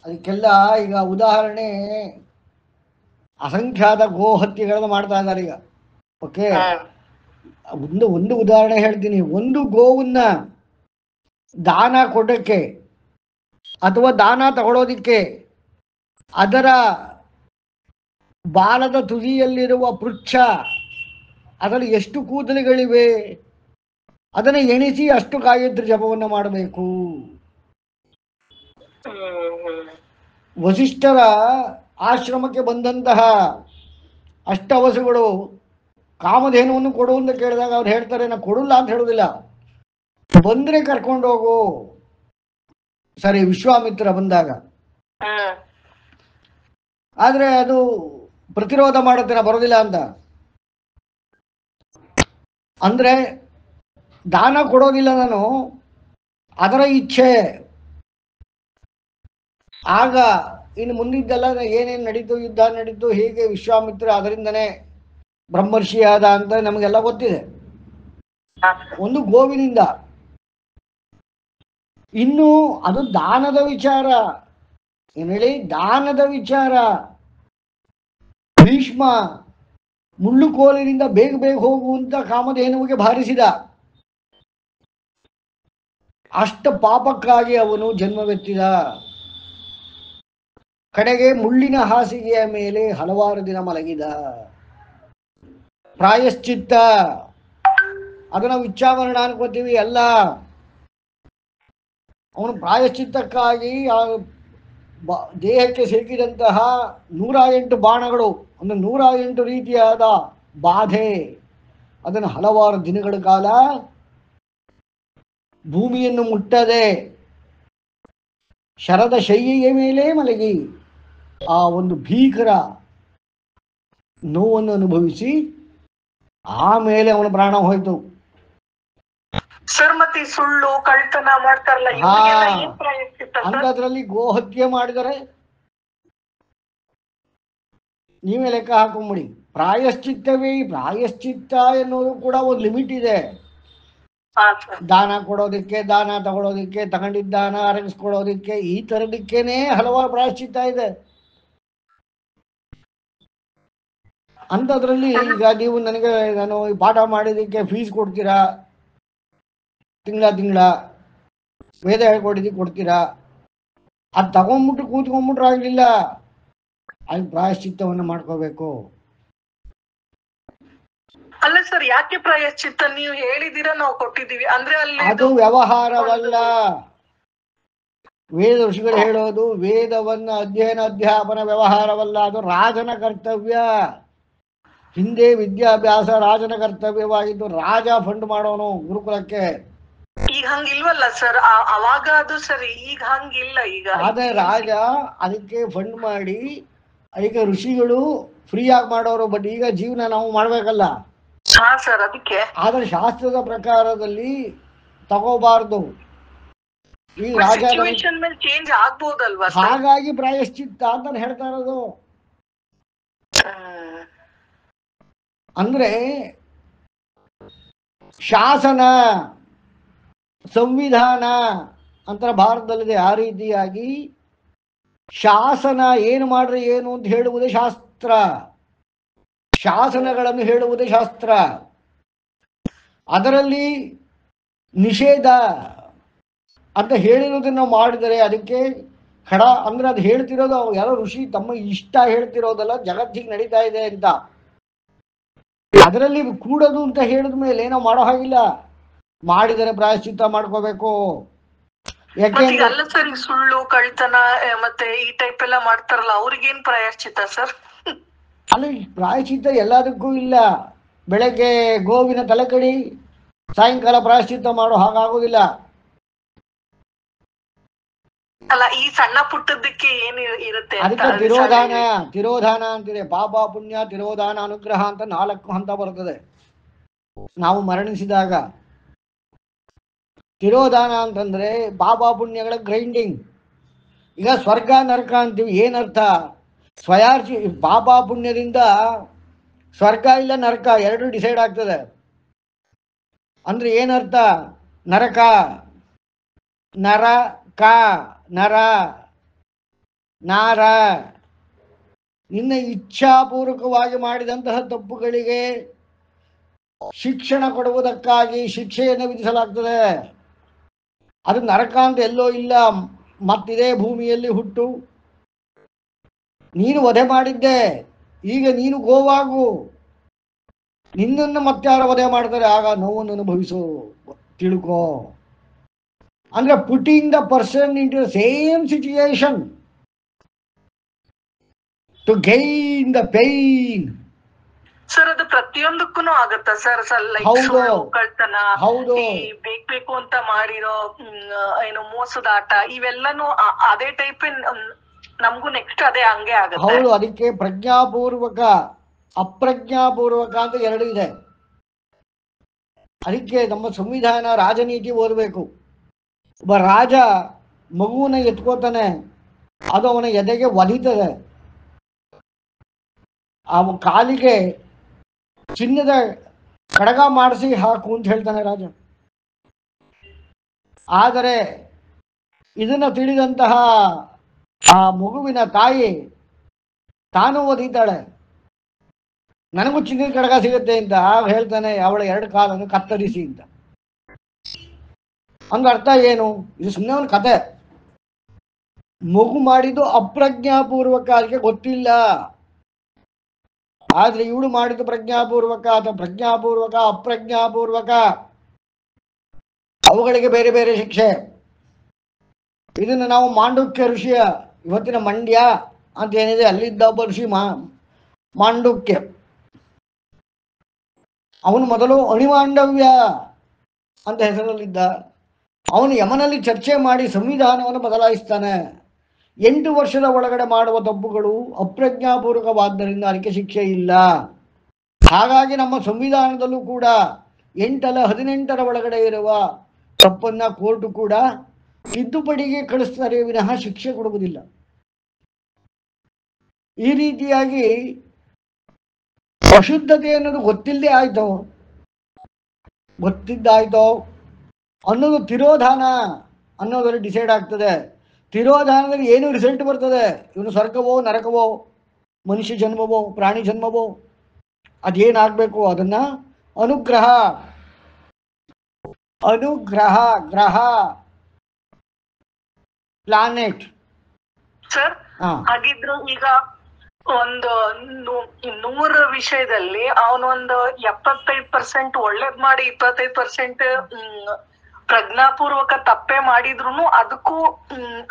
ಅದಕ್ಕೆಲ್ಲ ಈಗ ಉದಾಹರಣೆ ಅಸಂಖ್ಯಾತ ಗೋಹತ್ಯೆಗಳನ್ನು ಮಾಡ್ತಾ ಇದ್ದಾರೆ ಈಗ. ಓಕೆ, ಒಂದು ಉದಾಹರಣೆ ಹೇಳ್ತೀನಿ. ಒಂದು ಗೋವನ್ನ ದಾನ ಕೊಡಕ್ಕೆ ಅಥವಾ ದಾನ ತಗೊಳ್ಳೋದಿಕ್ಕೆ ಅದರ ಬಾಲದ ತುದಿಯಲ್ಲಿರುವ ಪೃಚ್ಛ, ಅದರಲ್ಲಿ ಎಷ್ಟು ಕೂದಲುಗಳಿವೆ ಅದನ್ನು ಎಣಿಸಿ ಅಷ್ಟು ಗಾಯತ್ರಿ ಜಪವನ್ನು ಮಾಡಬೇಕು. ವಸಿಷ್ಠರ ಆಶ್ರಮಕ್ಕೆ ಬಂದಂತಹ ಅಷ್ಟವಸುಗಳು ಕಾಮಧೇನುವನ್ನು ಕೊಡು ಅಂತ ಕೇಳಿದಾಗ ಅವ್ರು ಹೇಳ್ತಾರೆ, ನಾ ಕೊಡಲ್ಲ ಅಂತ ಹೇಳೋದಿಲ್ಲ, ಬಂದ್ರೆ ಕರ್ಕೊಂಡು ಹೋಗು. ಸರಿ, ವಿಶ್ವಾಮಿತ್ರ ಬಂದಾಗ ಆದ್ರೆ ಅದು ಪ್ರತಿರೋಧ ಮಾಡುತ್ತೆ, ನಾ ಬರೋದಿಲ್ಲ ಅಂತ. ಅಂದ್ರೆ ದಾನ ಕೊಡೋದಿಲ್ಲ ನಾನು, ಅದರ ಇಚ್ಛೆ. ಆಗ ಇನ್ನು ಮುಂದಿದ್ದೆಲ್ಲ ಏನೇನು ನಡೀತು, ಯುದ್ಧ ನಡೀತು, ಹೀಗೆ ವಿಶ್ವಾಮಿತ್ರ ಅದರಿಂದನೇ ಬ್ರಹ್ಮರ್ಷಿ ಆದ ಅಂತ ನಮಗೆಲ್ಲ ಗೊತ್ತಿದೆ. ಒಂದು ಗೋವಿನಿಂದ. ಇನ್ನು ಅದು ದಾನದ ವಿಚಾರ, ಏನು ಹೇಳಿ, ದಾನದ ವಿಚಾರ. ಭೀಷ್ಮ ಮುಳ್ಳುಕೋಲಿನಿಂದ ಬೇಗ ಬೇಗ ಹೋಗುವಂತ ಕಾಮಧೇನುವಿಗೆ ಭಾರಿಸಿದ. ಅಷ್ಟ ಪಾಪಕ್ಕಾಗಿ ಅವನು ಜನ್ಮವೆತ್ತಿದ. ಕಡೆಗೆ ಮುಳ್ಳಿನ ಹಾಸಿಗೆಯ ಮೇಲೆ ಹಲವಾರು ದಿನ ಮಲಗಿದ. ಪ್ರಾಯಶ್ಚಿತ್ತ, ಅದನ್ನು ವಿಚ್ಚಾಮರಣ ಅನ್ಕೋತೀವಿ ಅಲ್ಲ. ಅವನು ಪ್ರಾಯಶ್ಚಿತ್ತಕ್ಕಾಗಿ ದೇಹಕ್ಕೆ ಸಿಕ್ಕಿದಂತಹ 108 ಬಾಣಗಳು, ಒಂದು 108 ರೀತಿಯಾದ ಬಾಧೆ, ಅದನ್ನು ಹಲವಾರು ದಿನಗಳ ಕಾಲ ಭೂಮಿಯನ್ನು ಮುಟ್ಟದೆ ಶರದ ಶಯ್ಯೆಯ ಮೇಲೆ ಮಲಗಿ ಆ ಒಂದು ಭೀಕರ ನೋವನ್ನು ಅನುಭವಿಸಿ ಆಮೇಲೆ ಅವನ ಪ್ರಾಣ ಹೋಯ್ತು. ಸರ್, ಮತ್ತೆ ಸುಳ್ಳು ಕಳ್ತನ ಮಾಡ್ತಾರಲ್ಲ, ಅಂತದ್ರಲ್ಲಿ ಗೋಹತ್ಯೆ ಮಾಡಿದರೆ ನೀವೇ ಲೆಕ್ಕ ಹಾಕೊಂಬಿಡಿ. ಪ್ರಾಯಶ್ಚಿತ್ತವೇ, ಪ್ರಾಯಶ್ಚಿತ್ತ ಎನ್ನುವುದು ಕೂಡ ಒಂದು ಲಿಮಿಟ್ ಇದೆ. ದಾನ ಕೊಡೋದಿಕ್ಕೆ, ದಾನ ತಗೊಳ್ಳೋದಿಕ್ಕೆ, ತಗೊಂಡಿದ್ದ ದಾನ ಅರಗಿಸ್ಕೊಳ್ಳೋದಿಕ್ಕೆ, ಈ ತರದಕ್ಕೇನೆ ಹಲವಾರು ಪ್ರಾಯಶ್ಚಿತ್ತ ಇದೆ. ಅಂಥದ್ರಲ್ಲಿ ಈಗ ನೀವು ನನಗೆ ನಾನು ಈ ಪಾಠ ಮಾಡಿದ್ದಕ್ಕೆ ಫೀಸ್ ಕೊಡ್ತೀರಾ, ತಿಂಗಳ ವೇದ ಹೇಳ್ಕೊಟ್ಟಿದ್ದಕ್ಕೆ ಕೊಡ್ತೀರಾ, ಅದು ತಗೊಂಡ್ಬಿಟ್ಟು ಕೂತ್ಕೊಂಡ್ಬಿಟ್ರೆ ಆಗಲಿಲ್ಲ, ಅಲ್ಲಿ ಪ್ರಾಯಶ್ಚಿತ್ತವನ್ನು ಮಾಡ್ಕೋಬೇಕು. ಅಲ್ಲ ಸರ್, ಯಾಕೆ ಪ್ರಾಯಶ್ಚಿತ್ತ? ನೀವು ಹೇಳಿದಿರಾ, ನಾವು ಕೊಟ್ಟಿದ್ದೀವಿ ಅಂದ್ರೆ ಅಲ್ಲಿ ಅದು ವ್ಯವಹಾರವಲ್ಲ. ವೇದ ಋಷಿಗಳು ಹೇಳೋದು ವೇದವನ್ನ ಅಧ್ಯಯನ ವ್ಯವಹಾರವಲ್ಲ, ಅದು ರಾಜನ ಕರ್ತವ್ಯ. ಹಿಂದೆ ವಿದ್ಯಾಭ್ಯಾಸ ರಾಜನ ಕರ್ತವ್ಯವಾಗಿದ್ದು, ರಾಜ ಫಂಡ್ ಮಾಡೋನು ಗುರುಕುಲಕ್ಕೆ. ಈಗ ಹಂಗಿಲ್ವಲ್ಲ ಸರ್, ಅವಾಗ ಅದು ಸರಿ, ಈಗ ಹಂಗಿಲ್ಲ. ಈಗ ಆದ್ರೆ ರಾಜ ಅದಕ್ಕೆ ಫಂಡ್ ಮಾಡಿ, ಅದಕ್ಕೆ ಋಷಿಗಳು ಫ್ರೀ ಆಗಿ ಮಾಡೋರು. ಬಟ್ ಈಗ ಜೀವನ ನಾವು ಮಾಡ್ಬೇಕಲ್ಲ. ಹಾ ಸರ್, ಅದಕ್ಕೆ. ಆದ್ರೆ ಶಾಸ್ತ್ರದ ಪ್ರಕಾರದಲ್ಲಿ ತಗೋಬಾರ್ದು. ಈ ರಾಜ ಚೇಂಜ್ ಆಗ್ಬೋದಲ್ವಾ? ಹಾಗಾಗಿ ಪ್ರಾಯಶ್ಚಿತ್ತ ಅಂತ ಹೇಳ್ತಾ ಇರೋದು. ಅಂದ್ರೆ ಶಾಸನ, ಸಂವಿಧಾನ ಅಂತ ಭಾರತದಲ್ಲಿದೆ. ಆ ರೀತಿಯಾಗಿ ಶಾಸನ ಏನು ಮಾಡ್ರೆ ಏನು ಅಂತ ಹೇಳುವುದೇ ಶಾಸ್ತ್ರ, ಶಾಸನಗಳನ್ನು ಹೇಳುವುದೇ ಶಾಸ್ತ್ರ. ಅದರಲ್ಲಿ ನಿಷೇಧ ಅಂತ ಹೇಳಿರೋದನ್ನ ಮಾಡಿದರೆ ಅದಕ್ಕೆ ಖಡ. ಅಂದ್ರೆ ಅದು ಹೇಳ್ತಿರೋದು ಯಾರೋ ಋಷಿ ತಮ್ಮ ಇಷ್ಟ ಹೇಳ್ತಿರೋದಲ್ಲ, ಜಗತ್ತಿಗೆ ನಡೀತಾ ಇದೆ ಅಂತ. ಅದರಲ್ಲಿ ಕೂಡದು ಅಂತ ಹೇಳಿದ ಮೇಲೆ ನಾವು ಮಾಡೋ ಹಾಗಿಲ್ಲ. ಮಾಡಿದರೆ ಪ್ರಾಯಶ್ಚಿತ್ತ ಮಾಡ್ಕೋಬೇಕು. ಯಾಕೆಂದ್ರೆ ಅಲ್ಲ ಸರ್, ಸುಳ್ಳು ಕಳ್ತನ ಮತ್ತೆ ಈ ಟೈಪ್ ಎಲ್ಲ ಮಾಡ್ತಾರಲ್ಲ, ಅವ್ರಿಗೇನ್ ಪ್ರಾಯಶ್ಚಿತ್ತ ಸರ್? ಅಲ್ಲಿ ಪ್ರಾಯಶ್ಚಿತ್ತ ಎಲ್ಲದಕ್ಕೂ ಇಲ್ಲ. ಬೆಳಗ್ಗೆ ಗೋವಿನ ತಲೆ ಕಡಿ, ಸಾಯಂಕಾಲ ಪ್ರಾಯಶ್ಚಿತ್ತ ಮಾಡೋ ಹಾಗಾಗೋದಿಲ್ಲ. ಅಲ್ಲ, ಈ ಸಣ್ಣ ಪುಟ್ಟದಕ್ಕೆ ಏನು ಇರುತ್ತೆ? ಅದಕ್ಕೆ ತಿರೋಧಾನ ಅಂತಿದೆ. ಪಾಪ ಪುಣ್ಯ ತಿರೋಧಾನ ಅನುಗ್ರಹ ಅಂತ 4 ಹಂತ ಬರ್ತದೆ. ನಾವು ಮರಣಿಸಿದಾಗ ತಿರೋಧಾನ ಅಂತಂದ್ರೆ ಪಾಪ ಪುಣ್ಯಗಳ ಗ್ರೈಂಡಿಂಗ್. ಈಗ ಸ್ವರ್ಗ ನರಕ ಅಂತೀವಿ, ಏನರ್ಥ? ಸ್ವಯಾರ್ಜಿ ಪಾಪ ಪುಣ್ಯದಿಂದ ಸ್ವರ್ಗ ಇಲ್ಲ ನರಕ ಎರಡು ಡಿಸೈಡ್ ಆಗ್ತದೆ. ಅಂದ್ರೆ ಏನರ್ಥ? ನರಕ, ನರ ಕ ನರ ನಾರ, ನಿನ್ನ ಇಚ್ಛಾಪೂರ್ವಕವಾಗಿ ಮಾಡಿದಂತಹ ತಪ್ಪುಗಳಿಗೆ ಶಿಕ್ಷಣ ಕೊಡುವುದಕ್ಕಾಗಿ ಶಿಕ್ಷೆಯನ್ನು ವಿಧಿಸಲಾಗ್ತದೆ. ಅದು ನರಕ ಅಂತ ಎಲ್ಲೋ ಇಲ್ಲ. ಮತ್ತಿದೇ ಭೂಮಿಯಲ್ಲಿ ಹುಟ್ಟು, ನೀನು ವಧೆ ಮಾಡಿದ್ದೆ, ಈಗ ನೀನು ಗೋವಾಗು, ನಿನ್ನನ್ನು ಮತ್ತಾರ ವಧೆ ಮಾಡ್ತಾರೆ, ಆಗ ನೋವನ್ನು ಅನುಭವಿಸು, ತಿಳ್ಕೋ. ಅಂದ್ರೆ putting the person into the same situation to gain the pain. Sir ಅದು ಪ್ರತಿಯೊಂದಕ್ಕೂ ಆಗತ್ತ ಸರ್. ಹೌದು. ಕಳ್ತನ, ಹೌದು. ಬೇಕು ಅಂತ ಮಾಡಿರೋ ಏನು ಮೋಸದ ಆಟ, ಇವೆಲ್ಲನೂ ಅದೇ ಟೈಪ್ ನಮ್ಗೂ ನೆಕ್ಸ್ಟ್ ಅದೇ ಹಂಗೆ ಆಗುತ್ತೆ. ಹೌದು. ಅದಕ್ಕೆ ಪ್ರಜ್ಞಾಪೂರ್ವಕ, ಅಪ್ರಜ್ಞಾಪೂರ್ವಕ ಅಂತ ಎರಡು ಇದೆ. ಅದಕ್ಕೆ ನಮ್ಮ ಸಂವಿಧಾನ, ರಾಜನೀತಿ ಓದಬೇಕು. ಒಬ್ಬ ರಾಜ ಮಗುವನ್ನ ಎತ್ಕೋತಾನೆ, ಅದು ಅವನ ಎದೆಗೆ ಒಲಿತದೆ, ಅವ ಕಾಲಿಗೆ ಚಿನ್ನದ ಕಡಗ ಮಾಡಿಸಿ ಹಾಕು ಅಂತ ಹೇಳ್ತಾನೆ ರಾಜ. ಆದರೆ ಇದನ್ನು ತಿಳಿದಂತಹ ಆ ಮಗುವಿನ ತಾಯಿ ತಾನು ಓದಿದ್ದಾಳೆ, ನನಗೂ ಚಿನ್ನದ ಕಡಗ ಸಿಗುತ್ತೆ ಅಂತ. ಆಗ ಹೇಳ್ತಾನೆ, ಅವಳ ಎರಡು ಕಾಲನ್ನು ಕತ್ತರಿಸಿ ಅಂತ. ಅಂದ್ರೆ ಅರ್ಥ ಏನು? ಇದು ಸುಮ್ಮನೆ ಒಂದು ಕತೆ. ಮಗು ಮಾಡಿದ್ದು ಅಪ್ರಜ್ಞಾಪೂರ್ವಕ, ಅದಕ್ಕೆ ಗೊತ್ತಿಲ್ಲ. ಆದ್ರೆ ಇವಳು ಮಾಡಿದ್ದು ಪ್ರಜ್ಞಾಪೂರ್ವಕ ಅಥವಾ ಪ್ರಜ್ಞಾಪೂರ್ವಕ, ಅಪ್ರಜ್ಞಾಪೂರ್ವಕ, ಅವುಗಳಿಗೆ ಬೇರೆ ಬೇರೆ ಶಿಕ್ಷೆ. ಇದನ್ನು ನಾವು ಮಾಂಡುಕ್ಯ ಋಷಿಯ, ಇವತ್ತಿನ ಮಂಡ್ಯ ಅಂತ ಏನಿದೆ ಅಲ್ಲಿದ್ದ ಒಬ್ಬ ಋಷಿ ಮಾಂಡುಕ್ಯ, ಅವನು ಮೊದಲು ಅಣಿಮಾಂಡವ್ಯ ಅಂತ ಹೆಸರಲ್ಲಿದ್ದ. ಅವನು ಯಮನಲ್ಲಿ ಚರ್ಚೆ ಮಾಡಿ ಸಂವಿಧಾನವನ್ನು ಬದಲಾಯಿಸ್ತಾನೆ. 8 ವರ್ಷದ ಒಳಗಡೆ ಮಾಡುವ ತಪ್ಪುಗಳು ಅಪ್ರಜ್ಞಾಪೂರ್ವಕವಾದ್ದರಿಂದ ಅದಕ್ಕೆ ಶಿಕ್ಷೆ ಇಲ್ಲ. ಹಾಗಾಗಿ ನಮ್ಮ ಸಂವಿಧಾನದಲ್ಲೂ ಕೂಡ 8 ಅಲ್ಲ 18ರ ಒಳಗಡೆ ಇರುವ ತಪ್ಪನ್ನ ಕೋರ್ಟು ಕೂಡ ತಿದ್ದುಪಡಿಗೆ ಕಳಿಸ್ತಾರೆ ವಿನಃ ಶಿಕ್ಷೆ ಕೊಡುವುದಿಲ್ಲ. ಈ ರೀತಿಯಾಗಿ ಅಶುದ್ಧತೆ ಅನ್ನೋದು ಗೊತ್ತಿಲ್ಲದೆ ಆಯ್ತೋ, ಗೊತ್ತಿದ್ದಾಯ್ತೋ ಅನ್ನೋದು ತಿರೋಧಾನ ಅನ್ನೋದರಲ್ಲಿ ಡಿಸೈಡ್ ಆಗ್ತದೆ. ತಿರೋಧಾನದಲ್ಲಿ ಏನು ರಿಸಲ್ಟ್ ಬರ್ತದೆ? ಇವನು ಸ್ವರ್ಗವೋ ನರಕವೋ, ಮನುಷ್ಯ ಜನ್ಮವೋ ಪ್ರಾಣಿ ಜನ್ಮವೋ, ಅದೇನಾಗಬೇಕು ಅದನ್ನ ಅನುಗ್ರಹ, ಅನುಗ್ರಹ, ಗ್ರಹ, ಪ್ಲಾನೆಟ್. ಸರ್ ಹಾಗಿದ್ರು ಈಗ ಒಂದು 100 ವಿಷಯದಲ್ಲಿ ಅವನೊಂದು 75% ಒಳ್ಳೇದ್ ಮಾಡಿ 25% ಪ್ರಜ್ಞಾಪೂರ್ವಕ ತಪ್ಪೆ ಮಾಡಿದ್ರು ಅದಕ್ಕೂ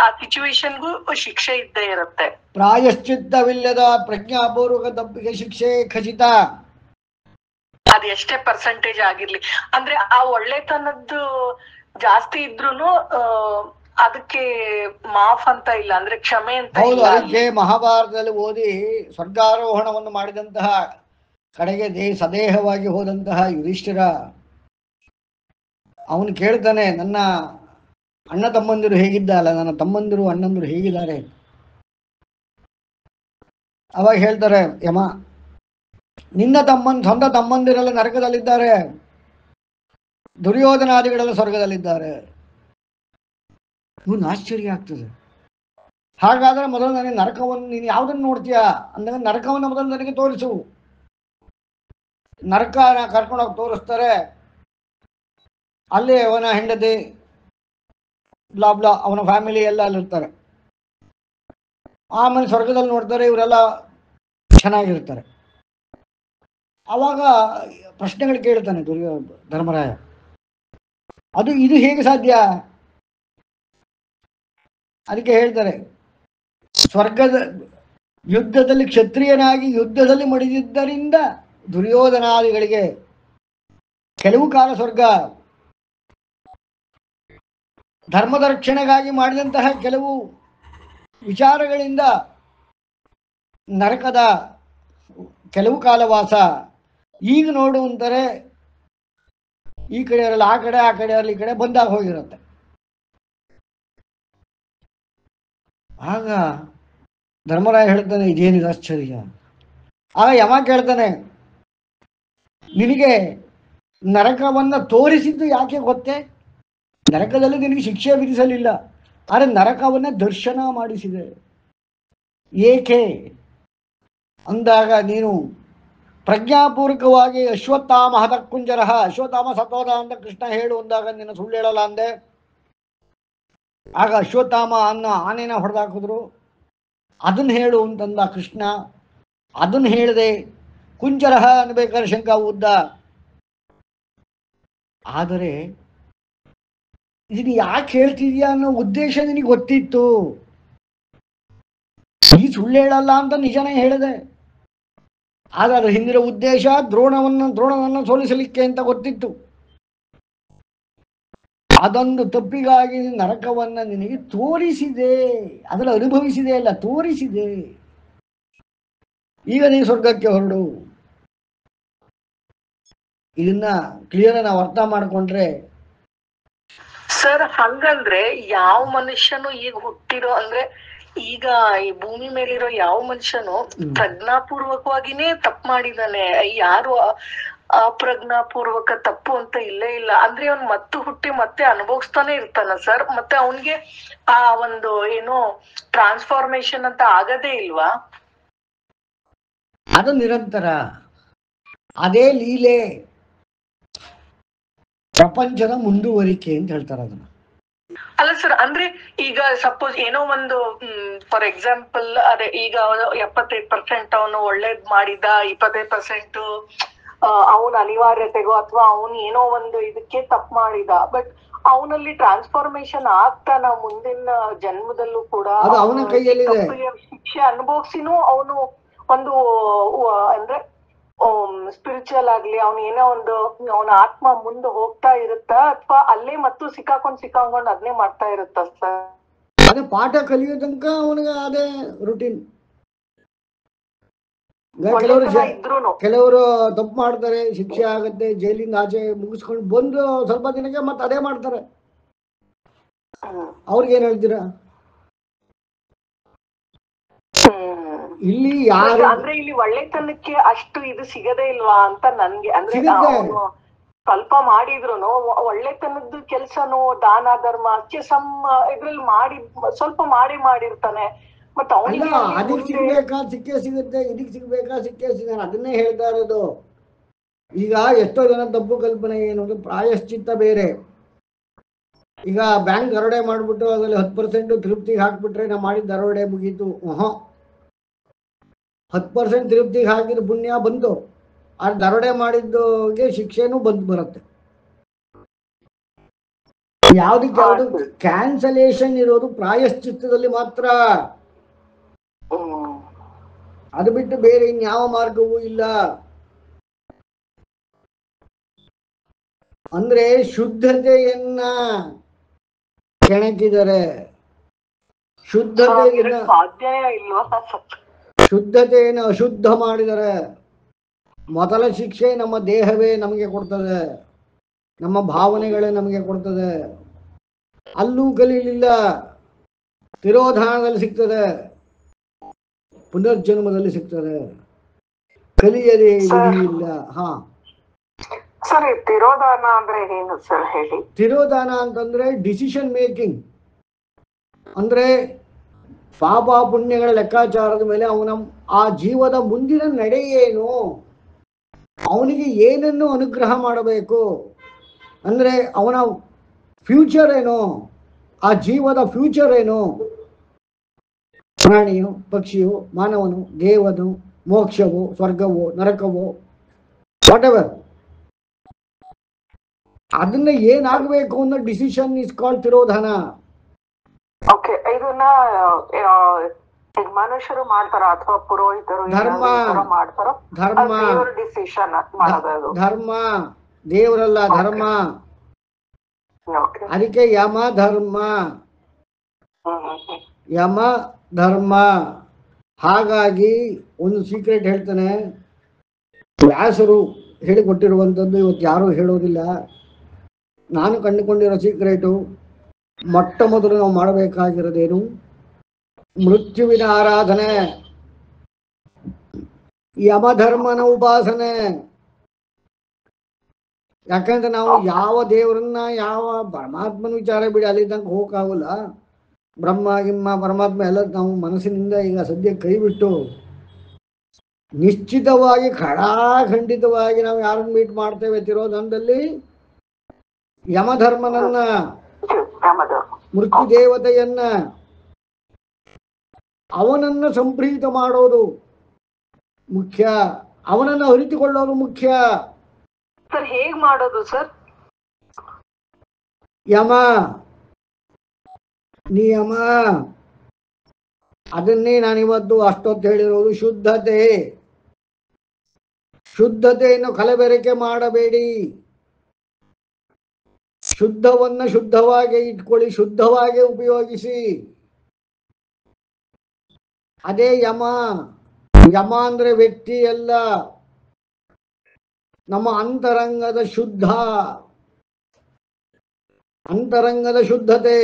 ಆ ಸಿಚುವೇಶನ್ಗೂ ಶಿಕ್ಷೆ ಇದ್ದೇ ಇರುತ್ತೆ. ಪ್ರಾಯಶ್ಚಿತ್ತವಿಲ್ಲದ ಪ್ರಜ್ಞಾಪೂರ್ವಕ ತಪ್ಪಿಗೆ ಶಿಕ್ಷೆ ಖಚಿತ. ಅದ್ ಎಷ್ಟೇ ಪರ್ಸೆಂಟೇಜ್ ಆಗಿರ್ಲಿ. ಅಂದ್ರೆ ಆ ಒಳ್ಳೆತನದ್ದು ಜಾಸ್ತಿ ಇದ್ರೂನು ಅದಕ್ಕೆ ಮಾಫ್ ಅಂತ ಇಲ್ಲ, ಅಂದ್ರೆ ಕ್ಷಮೆ ಅಂತ. ಹೌದು. ಅದಕ್ಕೆ ಮಹಾಭಾರತದಲ್ಲಿ ಓದಿ ಸ್ವರ್ಗಾರೋಹಣವನ್ನು ಮಾಡಿದಂತಹ, ಕಡೆಗೆ ಸದೇಹವಾಗಿ ಹೋದಂತಹ ಯುಧಿಷ್ಠಿರ, ಅವನು ಕೇಳ್ತಾನೆ, ನನ್ನ ಅಣ್ಣ ತಮ್ಮಂದಿರು ಹೇಗಿದ್ದಲ್ಲ, ನನ್ನ ತಮ್ಮಂದಿರು ಅಣ್ಣಂದಿರು ಹೇಗಿದ್ದಾರೆ? ಅವಾಗ ಹೇಳ್ತಾರೆ ಯಮ, ನಿನ್ನ ಸ್ವಂತ ತಮ್ಮಂದಿರೆಲ್ಲ ನರಕದಲ್ಲಿದ್ದಾರೆ, ದುರ್ಯೋಧನಾದಿಗಳೆಲ್ಲ ಸ್ವರ್ಗದಲ್ಲಿದ್ದಾರೆ. ಇವನು ಆಶ್ಚರ್ಯ ಆಗ್ತದೆ. ಹಾಗಾದ್ರೆ ಮೊದಲು ನನಗೆ ನರಕವನ್ನು, ನೀನು ಯಾವುದನ್ನು ನೋಡ್ತೀಯಾ ಅಂದಾಗ ನರಕವನ್ನು ಮೊದಲು ನನಗೆ ತೋರಿಸು. ನರಕನ ಕರ್ಕೊಂಡೋಗಿ ತೋರಿಸ್ತಾರೆ. ಅಲ್ಲಿ ಅವನ ಹೆಂಡತಿ ಬ್ಲಾ ಅವನ ಫ್ಯಾಮಿಲಿ ಎಲ್ಲ ಅಲ್ಲಿರ್ತಾರೆ. ಆಮೇಲೆ ಸ್ವರ್ಗದಲ್ಲಿ ನೋಡ್ತಾರೆ, ಇವರೆಲ್ಲ ಚೆನ್ನಾಗಿರ್ತಾರೆ. ಅವಾಗ ಪ್ರಶ್ನೆಗಳು ಕೇಳ್ತಾನೆ ಧರ್ಮರಾಯ, ಇದು ಹೇಗೆ ಸಾಧ್ಯ? ಅದಕ್ಕೆ ಹೇಳ್ತಾರೆ, ಸ್ವರ್ಗದ ಯುದ್ಧದಲ್ಲಿ ಕ್ಷತ್ರಿಯನಾಗಿ ಯುದ್ಧದಲ್ಲಿ ಮಡಿದಿದ್ದರಿಂದ ದುರ್ಯೋಧನಾದಿಗಳಿಗೆ ಕೆಲವು ಕಾಲ ಸ್ವರ್ಗ, ಧರ್ಮದ ರಕ್ಷಣೆಗಾಗಿ ಮಾಡಿದಂತಹ ಕೆಲವು ವಿಚಾರಗಳಿಂದ ನರಕದ ಕೆಲವು ಕಾಲ ವಾಸ. ಈಗ ನೋಡು ಅಂತಾರೆ, ಈ ಕಡೆ ಇರಲ್ಲ ಆ ಕಡೆ, ಆ ಕಡೆ ಇರಲ್ಲ ಈ ಕಡೆ, ಬಂದಾಗ ಹೋಗಿರುತ್ತೆ. ಆಗ ಧರ್ಮರಾಯ ಹೇಳ್ತಾನೆ, ಇದೇನಿದೆ ಆಶ್ಚರ್ಯ. ಆಗ ಯಮ ಕೇಳ್ತಾನೆ, ನಿನಗೆ ನರಕವನ್ನು ತೋರಿಸಿದ್ದು ಯಾಕೆ ಗೊತ್ತೇ? ನರಕದಲ್ಲಿ ನಿನಗೆ ಶಿಕ್ಷೆ ವಿಧಿಸಲಿಲ್ಲ, ಆದರೆ ನರಕವನ್ನು ದರ್ಶನ ಮಾಡಿಸಿದೆ. ಏಕೆ ಅಂದಾಗ ನೀನು ಪ್ರಜ್ಞಾಪೂರ್ವಕವಾಗಿ ಅಶ್ವತ್ಥಾಮ ಹತಕುಂಜರ, ಅಶ್ವತ್ಥಾಮ ಸತೋದ ಅಂತ ಕೃಷ್ಣ ಹೇಳು ಅಂದಾಗ ನಿನ್ನ ಸುಳ್ಳು ಹೇಳಲ್ಲ ಅಂದೆ. ಆಗ ಅಶ್ವತ್ಥಾಮ ಆನೆನ ಹೊಡೆದಾಕಿದ್ರು. ಅದನ್ನು ಹೇಳು ಅಂತಂದ ಕೃಷ್ಣ, ಅದನ್ನು ಹೇಳಿದೆ. ಕುಂಜರಹ ಅನ್ಬೇಕಾದ್ರೆ ಶಂಕ ಉದ್ದ. ಆದರೆ ಇದನ್ನು ಯಾಕೆ ಹೇಳ್ತಿದ್ಯಾ ಅನ್ನೋ ಉದ್ದೇಶ ನಿನಗೆ ಗೊತ್ತಿತ್ತು. ಈ ಸುಳ್ಳು ಹೇಳಲ್ಲ ಅಂತ ನಿಜನೇ ಹೇಳಿದೆ, ಆದರೆ ಅದರ ಹಿಂದಿನ ಉದ್ದೇಶ ದ್ರೋಣವನ್ನು ಸೋಲಿಸಲಿಕ್ಕೆ ಅಂತ ಗೊತ್ತಿತ್ತು. ಅದೊಂದು ತಪ್ಪಿಗಾಗಿ ನರಕವನ್ನ ನಿನಗೆ ತೋರಿಸಿದೆ, ಅದನ್ನು ಅನುಭವಿಸಿದೆ ಅಲ್ಲ, ತೋರಿಸಿದೆ. ಈಗ ನೀನು ಸ್ವರ್ಗಕ್ಕೆ ಹೊರಡು. ಇದನ್ನ ಕ್ಲಿಯರ್ ನಾವು ಅರ್ಥ ಮಾಡ್ಕೊಂಡ್ರೆ. ಸರ್ ಹಂಗಂದ್ರೆ ಯಾವ ಮನುಷ್ಯನು ಈಗ ಹುಟ್ಟಿರೋ ಅಂದ್ರೆ ಈಗ ಈ ಭೂಮಿ ಮೇಲಿರೋ ಯಾವ ಮನುಷ್ಯನು ಪ್ರಜ್ಞಾಪೂರ್ವಕವಾಗಿನೇ ತಪ್ಪು ಮಾಡಿದಾನೆ, ಯಾರು ಅಪ್ರಜ್ಞಾಪೂರ್ವಕ ತಪ್ಪು ಅಂತ ಇಲ್ಲೇ ಇಲ್ಲ. ಅಂದ್ರೆ ಅವ್ನ್ ಹುಟ್ಟಿ ಮತ್ತೆ ಅನುಭವಿಸ್ತಾನೆ ಇರ್ತಾನ ಸರ್. ಮತ್ತೆ ಅವನ್ಗೆ ಆ ಒಂದು ಏನೋ ಟ್ರಾನ್ಸ್ಫಾರ್ಮೇಶನ್ ಅಂತ ಆಗದೇ ಇಲ್ವಾ? ಅದು ನಿರಂತರ, ಅದೇ ಲೀಲೆ, ಪ್ರಪಂಚದ ಮುಂದುವರಿಕೆ ಅಂತ ಹೇಳ್ತಾರೆ ಅದನ್ನ. ಅಲ್ಲ ಸರ್, ಅಂದ್ರೆ ಈಗ ಸಪೋಸ್ ಏನೋ ಒಂದು ಫಾರ್ ಎಕ್ಸಾಂಪಲ್ ಅದೇ ಈಗ 75% ಅವನು ಒಳ್ಳೇದ್ ಮಾಡಿದ, 25% ಅವನ ಅನಿವಾರ್ಯತೆಗೋ ಅಥವಾ ಅವನು ಏನೋ ಒಂದು ಇದಕ್ಕೆ ತಪ್ಪು ಮಾಡಿದ, ಬಟ್ ಅವನಲ್ಲಿ ಟ್ರಾನ್ಸ್ಫಾರ್ಮೇಶನ್ ಆಗ್ತಾನ ಮುಂದಿನ ಜನ್ಮದಲ್ಲೂ ಕೂಡ ಅವನ ಕೈಯಲ್ಲಿದೆ. ಶಿಕ್ಷೆ ಅನುಭವಿಸಿನೂ ಅವನು ಒಂದು ಅಂದ್ರೆ ಸ್ಪಿರಿಚುವಲ್ ಆಗ್ಲಿ ಅವನ್ ಏನೋ ಒಂದು ಅವನ ಆತ್ಮ ಮುಂದೆ ಹೋಗ್ತಾ ಇರುತ್ತ ಅಥವಾ ಅಲ್ಲೇ ಮತ್ತು ಸಿಕ್ಕಾಕೊಂಡ್ ಅದನ್ನೇ ಮಾಡ್ತಾ ಇರುತ್ತ ಸರ್? ಅದೇ ಪಾಠ ಕಲಿಯೋ ತನಕ ಅವನಿಗೆ ಅದೇ ರುಟೀನ್. ಕೆಲವರು ತಪ್ಪು ಮಾಡ್ತಾರೆ, ಶಿಕ್ಷೆ ಆಗತ್ತೆ, ಜೈಲಿಂದ ಆಚೆ ಮುಗಿಸ್ಕೊಂಡು ಬಂದು ಸ್ವಲ್ಪ ದಿನಕ್ಕೆ ಮತ್ತೆ ಅದೇ ಮಾಡ್ತಾರೆ. ಅವ್ರಿಗೇನ್ ಹೇಳ್ತೀರಾ? ಇಲ್ಲಿ ಯಾರು ಅಂದ್ರೆ ಇಲ್ಲಿ ಒಳ್ಳೆತನಕ್ಕೆ ಅಷ್ಟು ಇದು ಸಿಗದೇ ಇಲ್ವಾ ಅಂತ ನನ್ಗೆ. ಅಂದ್ರೆ ಸ್ವಲ್ಪ ಮಾಡಿದ್ರು ಒಳ್ಳೆತನದ್ದು ಕೆಲ್ಸನು ದಾನ ಧರ್ಮ ಸಮ್ ಇದ್ರಲ್ಲಿ ಸ್ವಲ್ಪ ಮಾಡಿರ್ತಾನೆ. ಮತ್ತೆ ಅದಕ್ಕೆ ಸಿಗ್ಬೇಕಾ ಸಿಕ್ಕೇ ಸಿಗುತ್ತೆ, ಇದಕ್ಕೆ ಸಿಗ್ಬೇಕಾ ಸಿಕ್ಕೇ ಸಿಗ. ಅದನ್ನೇ ಹೇಳ್ತಾ ಇರೋದು. ಈಗ ಎಷ್ಟೋ ಜನ ತಪ್ಪು ಕಲ್ಪನೆ ಏನು ಅಂದ್ರೆ ಪ್ರಾಯಶ್ಚಿತ್ತ ಬೇರೆ. ಈಗ ಬ್ಯಾಂಕ್ ದರೋಡೆ ಮಾಡ್ಬಿಟ್ಟು ಅದ್ರಲ್ಲಿ 10% ತೃಪ್ತಿಗೆ ಹಾಕ್ಬಿಟ್ರೆ ನಾವು ಮಾಡಿದ ದರೋಡೆ ಮುಗೀತು. 10% ತೃಪ್ತಿಗೆ ಹಾಕಿದ ಪುಣ್ಯ ಬಂತು, ಆ ದರೋಡೆ ಮಾಡಿದ್ದಗೆ ಶಿಕ್ಷೆನೂ ಬರುತ್ತೆ. ಯಾವ್ದು ಕ್ಯಾನ್ಸಲೇಷನ್ ಇರೋದು ಪ್ರಾಯಶ್ಚಿತ್ತದಲ್ಲಿ ಮಾತ್ರ. ಅದು ಬಿಟ್ಟು ಬೇರೆ ಇನ್ಯಾವ ಮಾರ್ಗವೂ ಇಲ್ಲ. ಅಂದ್ರೆ ಶುದ್ಧತೆಯನ್ನ ಕೆಣಕಿದರೆ, ಶುದ್ಧತೆಯನ್ನು ಅಶುದ್ಧ ಮಾಡಿದರೆ ಮೊದಲ ಶಿಕ್ಷೆ ನಮ್ಮ ದೇಹವೇ ನಮಗೆ ಕೊಡ್ತದೆ, ನಮ್ಮ ಭಾವನೆಗಳೇ ನಮಗೆ ಕೊಡ್ತದೆ. ಅಲ್ಲೂ ಕಲೀಲಿಲ್ಲ, ತಿರೋಧಾನದಲ್ಲಿ ಸಿಗ್ತದೆ, ಪುನರ್ಜನ್ಮದಲ್ಲಿ ಸಿಗ್ತದೆ. ಕಲಿಯದೇ ಇಲ್ಲ. ಸರಿ, ತಿರೋಧಾನ ಅಂದ್ರೆ ಏನು ಸರ್ ಹೇಳಿ? ತಿರೋಧಾನ ಅಂತಂದ್ರೆ ಡಿಸಿಷನ್ ಮೇಕಿಂಗ್. ಅಂದ್ರೆ ಪಾಪ ಪುಣ್ಯಗಳ ಲೆಕ್ಕಾಚಾರದ ಮೇಲೆ ಅವನ ಆ ಜೀವದ ಮುಂದಿನ ನಡೆ ಏನು, ಅವನಿಗೆ ಏನನ್ನು ಅನುಗ್ರಹ ಮಾಡಬೇಕು, ಅಂದ್ರೆ ಅವನ ಫ್ಯೂಚರ್ ಏನು, ಆ ಜೀವದ ಫ್ಯೂಚರ್ ಏನು, ಪ್ರಾಣಿಯೋ ಪಕ್ಷಿಯೋ ಮಾನವನು ದೇವನು, ಮೋಕ್ಷವೋ ಸ್ವರ್ಗವೋ ನರಕವೋ ವಾಟ್ ಎವರ್, ಅದನ್ನ ಏನಾಗಬೇಕು ಅನ್ನೋ ಡಿಸಿಷನ್ ಇಸ್ ಕಾಲ್ಡ್ ತಿರೋಧಾನ. ಓಕೆ, ಇದನ್ನ ಮನುಷ್ಯರು ಮಾಡ್ತಾರ ಅಥವಾ ಪುರೋಹಿತರು ಮಾಡ್ತಾರ? ಡಿಸಿಷನ್ ಧರ್ಮ, ದೇವರಲ್ಲ ಧರ್ಮ. ಅದಕ್ಕೆ ಯಮ ಧರ್ಮ. ಹಾಗಾಗಿ ಒಂದು ಸೀಕ್ರೆಟ್ ಹೇಳ್ತಾನೆ, ವ್ಯಾಸರು ಹೇಳಿಕೊಟ್ಟಿರುವಂಥದ್ದು ಇವತ್ತು ಯಾರೂ ಹೇಳೋದಿಲ್ಲ. ನಾನು ಕಂಡುಕೊಂಡಿರೋ ಸೀಕ್ರೆಟು, ಮೊಟ್ಟ ಮೊದಲು ನಾವು ಮಾಡಬೇಕಾಗಿರೋದೇನು, ಮೃತ್ಯುವಿನ ಆರಾಧನೆ, ಯಮಧರ್ಮನ ಉಪಾಸನೆ. ಯಾಕಂದ್ರೆ ನಾವು ಯಾವ ದೇವರನ್ನ ಯಾವ ಪರಮಾತ್ಮನ ವಿಚಾರ ಬಿಡಿ ಅಲ್ಲಿದ್ದಂಗೆ ಹೋಗಕ್ಕಾಗಲ್ಲ. ಬ್ರಹ್ಮ ಗಿಮ್ಮ ಪರಮಾತ್ಮ ಎಲ್ಲ ನಾವು ಮನಸ್ಸಿನಿಂದ ಈಗ ಸದ್ಯ ಕೈ ಬಿಟ್ಟು ನಿಶ್ಚಿತವಾಗಿ ಖಂಡಿತವಾಗಿ ನಾವು ಯಾರನ್ನು ಮೀಟ್ ಮಾಡ್ತೇವೆ ತಿರೋಧನದಲ್ಲಿ ಯಮಧರ್ಮನನ್ನ, ಮೃತ್ಯು ದೇವತೆಯನ್ನ, ಅವನನ್ನು ಸಂಪ್ರೀತ ಮಾಡೋದು ಮುಖ್ಯ, ಅವನನ್ನು ಅರಿತುಕೊಳ್ಳೋದು ಮುಖ್ಯ. ಸರ್ ಹೇಗ್ ಮಾಡೋದು ಸರ್? ಯಮ ನಿಯಮ ಅದನ್ನೇ ನಾನಿವತ್ತು ಅಷ್ಟೊತ್ತು ಹೇಳಿರೋದು. ಶುದ್ಧತೆಯನ್ನು ಕಲಬೆರಕೆ ಮಾಡಬೇಡಿ. ಶುದ್ಧವನ್ನ ಶುದ್ಧವಾಗಿ ಇಟ್ಕೊಳ್ಳಿ, ಶುದ್ಧವಾಗಿ ಉಪಯೋಗಿಸಿ. ಅದೇ ಯಮ. ಯಮ ಅಂದ್ರೆ ವ್ಯಕ್ತಿ ಅಲ್ಲ, ನಮ್ಮ ಅಂತರಂಗದ ಶುದ್ಧತೆ,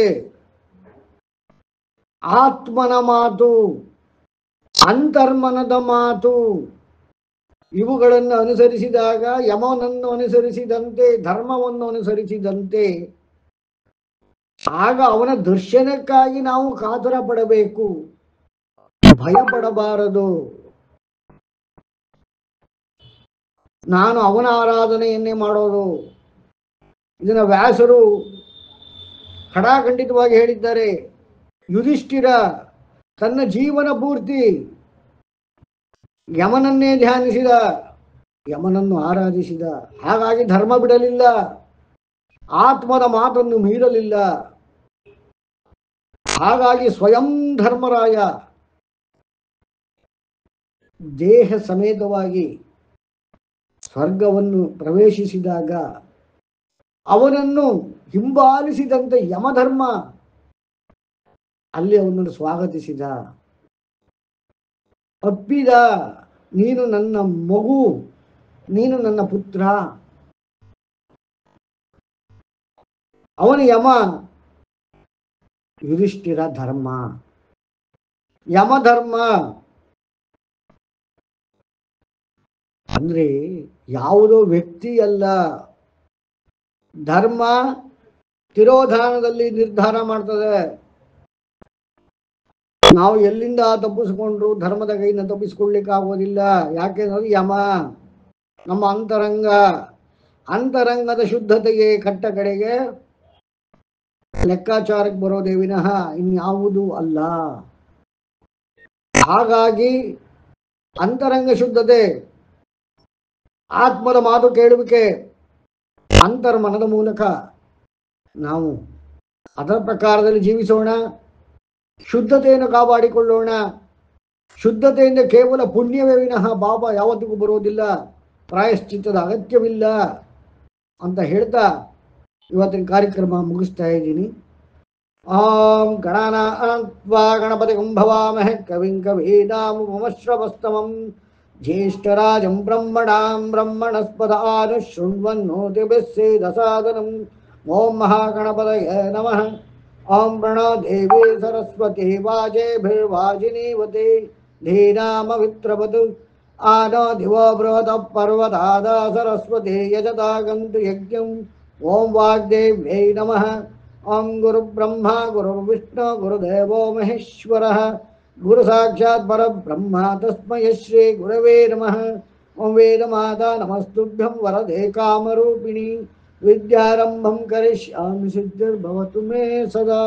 ಆತ್ಮನ ಮಾತು, ಅಂತರ್ಮನದ ಮಾತು, ಇವುಗಳನ್ನು ಅನುಸರಿಸಿದಾಗ, ಯಮನನ್ನು ಅನುಸರಿಸಿದಂತೆ, ಧರ್ಮವನ್ನು ಅನುಸರಿಸಿದಂತೆ, ಆಗ ಅವನ ದರ್ಶನಕ್ಕಾಗಿ ನಾವು ಕಾತುರ ಪಡಬೇಕು, ಭಯ ಪಡಬಾರದು. ನಾನು ಅವನ ಆರಾಧನೆಯನ್ನೇ ಮಾಡೋದು. ಇದನ್ನ ವ್ಯಾಸರು ಖಡಾಖಂಡಿತವಾಗಿ ಹೇಳಿದ್ದಾರೆ. ಯುಧಿಷ್ಠಿರ ತನ್ನ ಜೀವನ ಪೂರ್ತಿ ಯಮನನ್ನೇ ಧ್ಯಾನಿಸಿದ, ಯಮನನ್ನು ಆರಾಧಿಸಿದ. ಹಾಗಾಗಿ ಧರ್ಮ ಬಿಡಲಿಲ್ಲ, ಆತ್ಮದ ಮಾತನ್ನು ಮೀರಲಿಲ್ಲ. ಹಾಗಾಗಿ ಸ್ವಯಂ ಧರ್ಮರಾಯ ದೇಹ ಸಮೇತವಾಗಿ ಸ್ವರ್ಗವನ್ನು ಪ್ರವೇಶಿಸಿದಾಗ ಅವನನ್ನು ಹಿಂಬಾಲಿಸಿದಂತೆ ಯಮಧರ್ಮ ಅಲ್ಲಿ ಅವನನ್ನು ಸ್ವಾಗತಿಸಿದ, ಅಪ್ಪಿದ. ನೀನು ನನ್ನ ಮಗು, ನೀನು ನನ್ನ ಪುತ್ರ. ಅವನ ಯಮ, ಯುಧಿಷ್ಠಿರ ಧರ್ಮ. ಯಮಧರ್ಮ ಅಂದ್ರೆ ಯಾವುದೋ ವ್ಯಕ್ತಿ ಅಲ್ಲ. ಧರ್ಮ ತಿರೋಧಾನದಲ್ಲಿ ನಿರ್ಧಾರ ಮಾಡ್ತದೆ. ನಾವು ಎಲ್ಲಿಂದ ತಪ್ಪಿಸ್ಕೊಂಡ್ರು ಧರ್ಮದ ಕೈಯಿಂದ ತಪ್ಪಿಸ್ಕೊಳ್ಲಿಕ್ಕೆ ಆಗೋದಿಲ್ಲ. ಯಾಕೆಂದ್ರೆ ಯಮ ನಮ್ಮ ಅಂತರಂಗದ ಶುದ್ಧತೆಗೆ ಕಟ್ಟ ಕಡೆಗೆ ಲೆಕ್ಕಾಚಾರಕ್ಕೆ ಬರೋದೇ ವಿನಃ ಇನ್ಯಾವುದೂ ಅಲ್ಲ. ಹಾಗಾಗಿ ಅಂತರಂಗ ಶುದ್ಧತೆ, ಆತ್ಮದ ಮಾತು ಕೇಳುವಿಕೆ, ಅಂತರ್ಮನದ ಮೂಲಕ ನಾವು ಅದರ ಪ್ರಕಾರದಲ್ಲಿ ಜೀವಿಸೋಣ, ಶುದ್ಧತೆಯನ್ನು ಕಾಪಾಡಿಕೊಳ್ಳೋಣ. ಶುದ್ಧತೆಯಿಂದ ಕೇವಲ ಪುಣ್ಯವೇ ವಿನಃ ಪಾಪ ಯಾವತ್ತಿಗೂ ಬರೋದಿಲ್ಲ, ಪ್ರಾಯಶ್ಚಿತ್ತದ ಅಗತ್ಯವಿಲ್ಲ ಅಂತ ಹೇಳ್ತಾ ಇವತ್ತಿನ ಕಾರ್ಯಕ್ರಮ ಮುಗಿಸ್ತಾ ಇದ್ದೀನಿ. ಓಂ ಗಣಾನಾತ್ವಾ ಗಣಪತಿಂ ಭವಾಮಹೇ ಕವಿಂ ಕವೀನಾಮುಪಮಶ್ರವಸ್ತಮಂ ಜ್ಯೇಷ್ಠರಾಜಂ ಬ್ರಹ್ಮಣಸ್ಪದಾನ ಶೃಣ್ವನ್ನೋತಿಭಿಸ್ಸೇದಸಾದನಂ. ಓಂ ಮಹಾಗಣಪತಯೇ ನಮಃ. ಓಂ ಪ್ರಣೋ ದೇವಿ ಸರಸ್ವತಿ ವಾಜೇಭಿರ್ವಾಜಿನೀವತೆ ಧೀನಾಮವಿತ್ರವತು ಆನೋ ದಿವೋ ಬೃಹತಃ ಪರ್ವತಾದ ಸರಸ್ವತಿ ಯಜತಾಗಂತು ಯಜ್ಞಂ. ಓಂ ವಾಗ್ದೇವ್ಯೈ ನಮಃ. ಓಂ ಗುರುಬ್ರಹ್ಮ ಗುರುರ್ವಿಷ್ಣು ಗುರುದೇವೋ ಮಹೇಶ್ವರಃ ಗುರು ಸಾಕ್ಷಾತ್ ಪರಬ್ರಹ್ಮ ತಸ್ಮೈ ಶ್ರೀ ಗುರವೇ ನಮಃ. ಓಂ ವೇದಮಾತಾ ನಮಸ್ತುಭ್ಯಂ ವರದೆ ಕಾಮರೂಪಿಣಿ ವಿದ್ಯಾರಂಭಂ ಕರಿಷ್ಯಾಮಿ ಸಿದ್ಧಿರ್ಭವತು ಮೇ ಸದಾ.